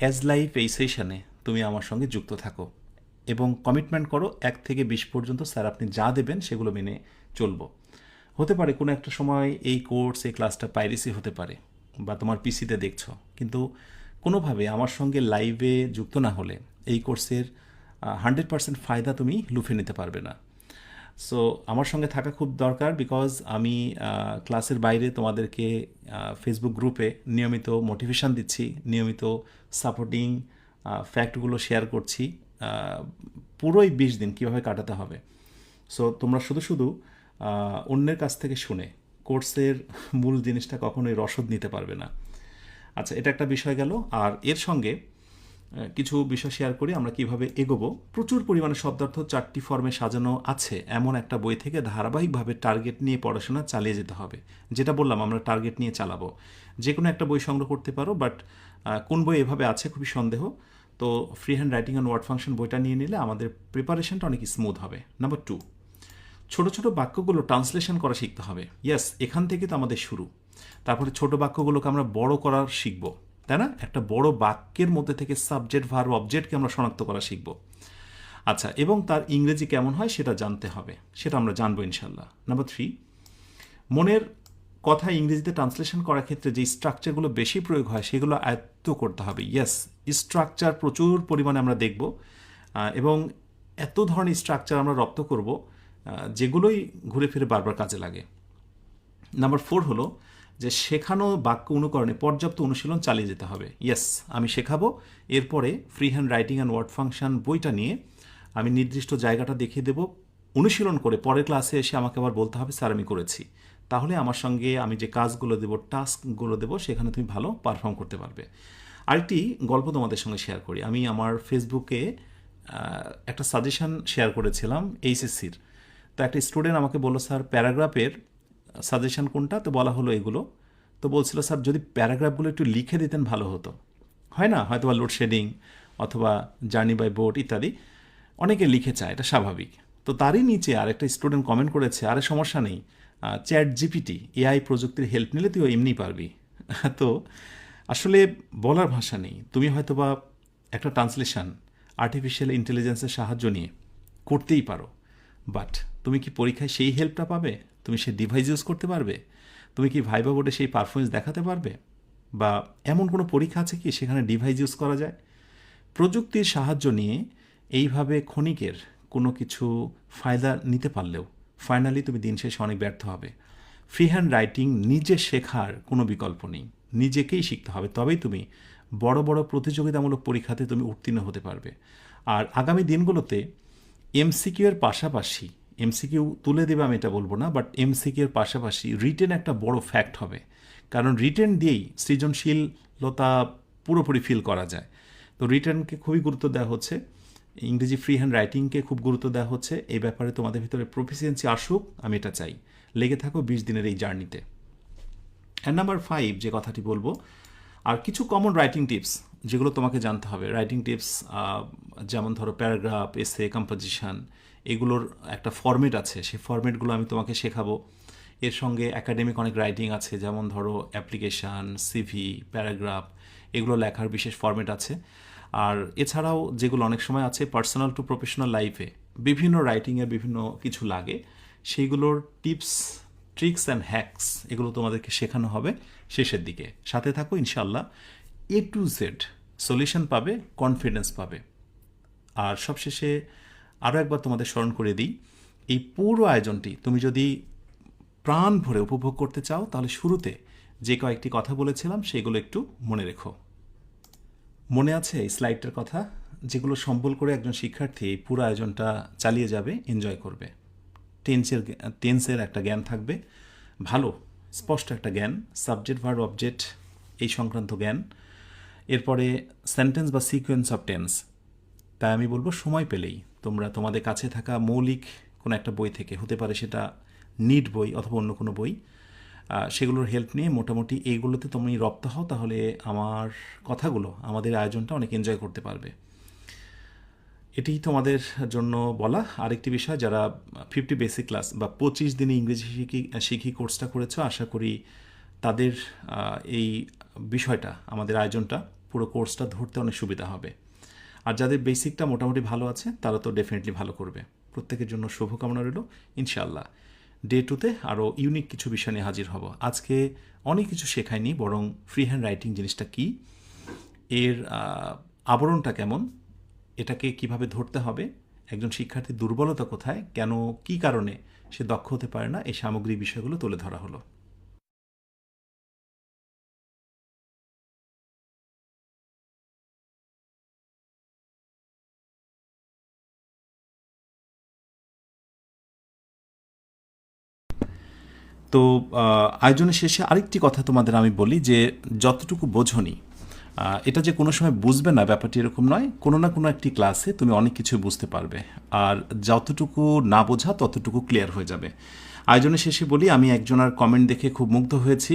অ্যাজ লাইভ এই সেশনে তুমি আমার সঙ্গে যুক্ত থাকো এবং কমিটমেন্ট করো 1 থেকে 20 পর্যন্ত স্যার আপনি যা দেবেন সেগুলো মেনে চলবো। হতে পারে কোনো একটা সময় এই কোর্স এই ক্লাসটা পাইরেসি হতে পারে বা তোমার পিসিতে দেখছো, কিন্তু কোনোভাবে আমার সঙ্গে লাইভে যুক্ত না হলে এই কোর্সের 100% ফায়দা তুমি লুফে নিতে পারবে না। সো আমার সঙ্গে থাকা খুব দরকার, বিকজ আমি ক্লাসের বাইরে তোমাদেরকে ফেসবুক গ্রুপে নিয়মিত মোটিভেশন দিচ্ছি, নিয়মিত সাপোর্টিং ফ্যাক্টগুলো শেয়ার করছি, পুরোই 20 দিন কীভাবে কাটাতে হবে। সো তোমরা শুধু শুধু অন্যের কাছ থেকে শুনে কোর্সের মূল জিনিসটা কখনোই রসদ নিতে পারবে না। আচ্ছা, এটা একটা বিষয় গেল। আর এর সঙ্গে কিছু বিষয় শেয়ার করি আমরা কিভাবে এগোবো। প্রচুর পরিমাণে শব্দার্থ 4টি ফর্মে সাজানো আছে এমন একটা বই থেকে ধারাবাহিকভাবে টার্গেট নিয়ে পড়াশোনা চালিয়ে যেতে হবে। যেটা বললাম আমরা টার্গেট নিয়ে চালাবো। যে কোনো একটা বই সংগ্রহ করতে পারো, বাট কোন বই এভাবে আছে খুবই সন্দেহ। তো free hand writing and word function বইটা নিয়ে নিলে আমাদের প্রিপারেশনটা অনেক স্মুথ হবে। নাম্বার 2, ছোট ছোট বাক্যগুলো ট্রান্সলেশন করা শিখতে হবে। ইয়েস, এখান থেকে তো আমাদের শুরু। তারপরে ছোট বাক্যগুলোকে আমরা বড় করার শিখবো, তাই না? একটা বড় বাক্যের মধ্যে থেকে সাবজেক্ট ভার্ব অবজেক্টকে আমরা শনাক্ত করা শিখব। আচ্ছা, এবং তার ইংরেজি কেমন হয় সেটা জানতে হবে, সেটা আমরা জানবো ইনশাল্লাহ। নাম্বার 3, মনের কথা ইংরেজিতে ট্রান্সলেশন করার ক্ষেত্রে যে স্ট্রাকচারগুলো বেশি প্রয়োগ হয় সেগুলো আয়ত্ত করতে হবে। ইয়েস, স্ট্রাকচার প্রচুর পরিমাণে আমরা দেখব এবং এত ধরনের স্ট্রাকচার আমরা রপ্ত করব যেগুলোই ঘুরে ফিরে বারবার কাজে লাগে। নাম্বার 4 হলো যে শেখানো বাক্য অনুকরণে পর্যাপ্ত অনুশীলন চালিয়ে যেতে হবে। ইয়েস, আমি শেখাবো। এরপরে free hand writing and word function বইটা নিয়ে আমি নির্দিষ্ট জায়গাটা দেখিয়ে দেব, অনুশীলন করে পরের ক্লাসে এসে আমাকে আবার বলতে হবে স্যার আমি করেছি। তাহলে আমার সঙ্গে আমি যে কাজগুলো দেবো, টাস্কগুলো দেবো, সেখানে তুমি ভালো পারফর্ম করতে পারবে। আরেকটি গল্প তোমাদের সঙ্গে শেয়ার করি। আমি আমার ফেসবুকে একটা সাজেশন শেয়ার করেছিলাম এইচএসসির। তো একটা স্টুডেন্ট আমাকে বললো স্যার প্যারাগ্রাফের সাজেশন কোনটা? তো বলা হলো এগুলো। তো বলছিল স্যার যদি প্যারাগ্রাফগুলো একটু লিখে দিতেন ভালো হতো। হয় না, হয়তো বা লোডশেডিং অথবা জার্নি বাই বোট ইত্যাদি অনেকে লিখে চায়, এটা স্বাভাবিক। তো তারই নিচে আরেকটা স্টুডেন্ট কমেন্ট করেছে, আরে সমস্যা নেই, চ্যাট জিপিটি এআই প্রযুক্তির হেল্প নিলে তুই এমনি পারবি। তো আসলে বলার ভাষা নেই। তুমি হয়তো বা একটা ট্রান্সলেশন আর্টিফিশিয়াল ইন্টেলিজেন্সের সাহায্য নিয়ে করতেই পারো, বাট তুমি কি পরীক্ষায় সেই হেল্পটা পাবে? তুমি সেই ডিভাইস ইউজ করতে পারবে? তুমি কি ভাইবা বোর্ডে সেই পারফরমেন্স দেখাতে পারবে? বা এমন কোনো পরীক্ষা আছে কি সেখানে ডিভাইস ইউজ করা যায়? প্রযুক্তির সাহায্য নিয়ে এইভাবে ক্ষণিকের কোনো কিছু ফায়দা নিতে পারলেও ফাইনালি তুমি দিন শেষে অনেক ব্যর্থ হবে। ফ্রি হ্যান্ড রাইটিং নিজে শেখার কোনো বিকল্প নেই, নিজেকেই শিখতে হবে, তবেই তুমি বড় বড় প্রতিযোগিতামূলক পরীক্ষাতে তুমি উত্তীর্ণ হতে পারবে। আর আগামী দিনগুলোতে এমসিকিউ এর পাশাপাশি, এমসিকিউ তুলে দেবে আমি এটা বলবো না, বাট এমসিকিউ এর পাশাপাশি রিটেন একটা বড় ফ্যাক্ট হবে, কারণ রিটেন দিয়েই সৃজনশীলতা পুরোপুরি ফিল করা যায়। তো রিটেনকে খুবই গুরুত্ব দেওয়া হচ্ছে, ইংরেজি ফ্রি হ্যান্ড রাইটিংকে খুব গুরুত্ব দেওয়া হচ্ছে। এই ব্যাপারে তোমাদের ভিতরে প্রফিসিয়েন্সি আসুক, আমি এটা চাই। লেগে থাকো 20 দিনের এই জার্নিতে। অ্যান্ড নাম্বার 5 যে কথাটি বলবো, আর কিছু কমন রাইটিং টিপস যেগুলো তোমাকে জানতে হবে। রাইটিং টিপস যেমন ধরো প্যারাগ্রাফ, এসে, কম্পোজিশন, এগুলোর একটা ফরম্যাট আছে, সেই ফরম্যাটগুলো আমি তোমাকে শেখাবো। এর সঙ্গে একাডেমিক অনেক রাইটিং আছে, যেমন ধরো অ্যাপ্লিকেশান, সিভি, প্যারাগ্রাফ, এগুলো লেখার বিশেষ ফরম্যাট আছে। আর এছাড়াও যেগুলো অনেক সময় আছে পার্সোনাল টু প্রফেশনাল লাইফে বিভিন্ন রাইটিংয়ের বিভিন্ন কিছু লাগে, সেইগুলোর টিপস, ট্রিক্স অ্যান্ড হ্যাকস এগুলো তোমাদেরকে শেখানো হবে শেষের দিকে। সাথে থাকো, ইনশাল্লাহ A to Z সলিউশন পাবে, কনফিডেন্স পাবে। আর সবশেষে আরও একবার তোমাদের স্মরণ করে দিই, এই পুরো আয়োজনটি তুমি যদি প্রাণ ভরে উপভোগ করতে চাও তাহলে শুরুতে যে কয়েকটি কথা বলেছিলাম সেগুলো একটু মনে রেখো। মনে আছে এই স্লাইডটার কথা, যেগুলো সম্বল করে একজন শিক্ষার্থী এই পুরো আয়োজনটা চালিয়ে যাবে, এনজয় করবে। টেন্সের একটা জ্ঞান থাকবে, ভালো স্পষ্ট একটা জ্ঞান, সাবজেক্ট ভার্ব অবজেক্ট এই সংক্রান্ত জ্ঞান। এরপরে সেন্টেন্স বা সিকোয়েন্স অফ টেন্স, তাই আমি বলবো সময় পেলেই তোমরা তোমাদের কাছে থাকা মৌলিক কোনো একটা বই থেকে, হতে পারে সেটা নিট বই অথবা অন্য কোনো বই, সেগুলোর হেল্প নিয়ে মোটামুটি এইগুলোতে তুমি রপ্ত হও, তাহলে আমার কথাগুলো, আমাদের আয়োজনটা অনেক এনজয় করতে পারবে। এটি তোমাদের জন্য বলা। আরেকটি বিষয়, যারা 50 বেসিক ক্লাস বা 25 দিনে ইংরেজি শিখি কোর্সটা করেছো, আশা করি তাদের এই বিষয়টা, আমাদের আয়োজনটা, পুরো কোর্সটা ধরতে অনেক সুবিধা হবে। আর যাদের বেসিকটা মোটামুটি ভালো আছে তারা তো ডেফিনেটলি ভালো করবে। প্রত্যেকের জন্য শুভকামনা রইল। ইনশাআল্লাহ ডে 2তে আরও ইউনিক কিছু বিষয় নিয়ে হাজির হব। আজকে অনেক কিছু শেখায়নি, বরং ফ্রি হ্যান্ড রাইটিং জিনিসটা কী, এর আবরণটা কেমন, এটাকে কিভাবে ধরতে হবে, একজন শিক্ষার্থীর দুর্বলতা কোথায়, কেন, কী কারণে সে দক্ষ হতে পারে না, এই সামগ্রিক বিষয়গুলো তুলে ধরা হলো। তো আয়োজনের শেষে আরেকটি কথা তোমাদের আমি বলি যে যতটুকু বোঝনি, এটা যে কোনো সময় বুঝবে না ব্যাপারটি এরকম নয়। কোনো না কোনো একটি ক্লাসে তুমি অনেক কিছু বুঝতে পারবে, আর যতটুকু না বোঝা ততটুকু ক্লিয়ার হয়ে যাবে। আয়োজনের শেষে বলি, আমি একজনের কমেন্ট দেখে খুব মুগ্ধ হয়েছি।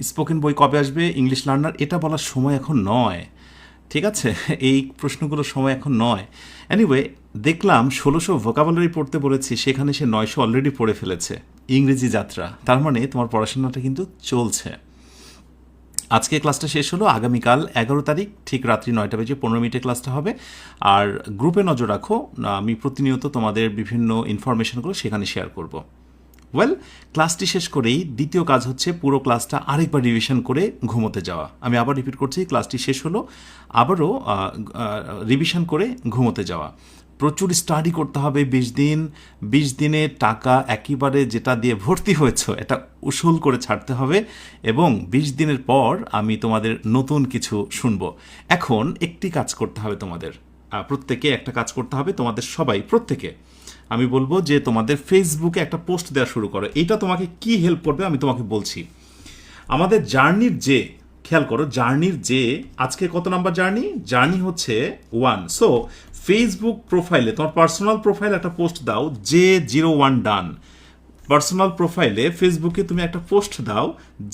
স্পোকেন বই কবে আসবে, ইংলিশ লার্নার, এটা বলার সময় এখন নয়, ঠিক আছে? এই প্রশ্নগুলোর সময় এখন নয়। এনিওয়ে, দেখলাম 1600 ভোকাবুলারি পড়তে বলেছি, সেখানে সে 900 অলরেডি পড়ে ফেলেছে। ইংরেজি যাত্রা, তার মানে তোমার পড়াশোনাটা কিন্তু চলছে। আজকে ক্লাসটা শেষ হলো, আগামীকাল 11 তারিখ ঠিক রাত্রি 9:15 ক্লাসটা হবে। আর গ্রুপে নজর রাখো, আমি প্রতিনিয়ত তোমাদের বিভিন্ন ইনফরমেশনগুলো সেখানে শেয়ার করব। ওয়েল, ক্লাসটি শেষ করেই দ্বিতীয় কাজ হচ্ছে পুরো ক্লাসটা আরেকবার রিভিশন করে ঘুমোতে যাওয়া। আমি আবার রিপিট করছি, ক্লাসটি শেষ হলো, আবারও রিভিশন করে ঘুমোতে যাওয়া। প্রচুর স্টাডি করতে হবে 20 দিন। 20 দিনে টাকা একেবারে যেটা দিয়ে ভর্তি হয়েছে এটা উসুল করে ছাড়তে হবে, এবং 20 দিনের পর আমি তোমাদের নতুন কিছু শুনবো। এখন একটি কাজ করতে হবে তোমাদের, প্রত্যেকে একটা কাজ করতে হবে, তোমাদের সবাই, প্রত্যেকে। আমি বলবো যে তোমাদের ফেসবুকে একটা পোস্ট দেওয়া শুরু করো। এটা তোমাকে কি হেল্প করবে আমি তোমাকে বলছি। আমাদের জার্নির যে, খেয়াল করো, জার্নির যে আজকে কত নাম্বার জার্নি হচ্ছে 1। সো ফেসবুক প্রোফাইলে, তোমার পার্সোনাল প্রোফাইলে একটা পোস্ট দাও, J01 ডান। পার্সোনাল প্রোফাইলে ফেসবুকে তুমি একটা পোস্ট দাও,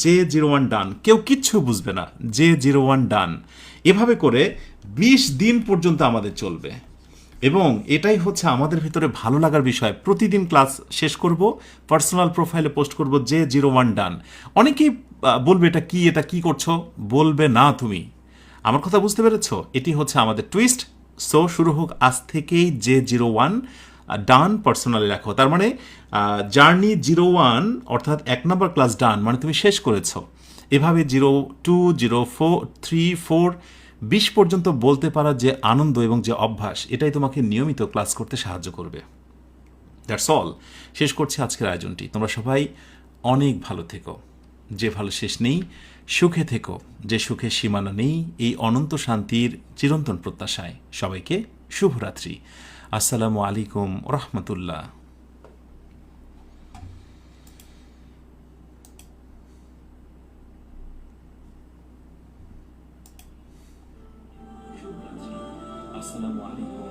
J01 ডান। কেউ কিচ্ছু বুঝবে না, J01 ডান। এভাবে করে 20 দিন পর্যন্ত আমাদের চলবে, এবং এটাই হচ্ছে আমাদের ভিতরে ভালো লাগার বিষয়। প্রতিদিন ক্লাস শেষ করব, পার্সোনাল প্রোফাইলে পোস্ট করব J01 ডান। অনেকেই বলবে এটা কি করছো, বলবে না তুমি। আমার কথা বুঝতে পেরেছো? এটি হচ্ছে আমাদের টুইস্ট। সো শুরু হোক আজ থেকেই J01 ডান পার্সোনালি লেখো। তার মানে জার্নি 01 অর্থাৎ 1 নম্বর ক্লাস ডান, মানে তুমি শেষ করেছো। এভাবে 02, 04, 3, 4, 20 পর্যন্ত বলতে পারা যে আনন্দ এবং যে অভ্যাস, এটাই তোমাকে নিয়মিত ক্লাস করতে সাহায্য করবে। That's all. শেষ করছি আজকের আয়োজনটি। তোমরা সবাই অনেক ভালো থেকো, যে ভালো শেষ নেই। সুখে থেকো, যে সুখের সীমানা নেই। এই অনন্ত শান্তির চিরন্তন প্রত্যাশায় সবাইকে শুভরাত্রি। আসসালামু আলাইকুম রহমতুল্লাহ। আসসালামু আলাইকুম।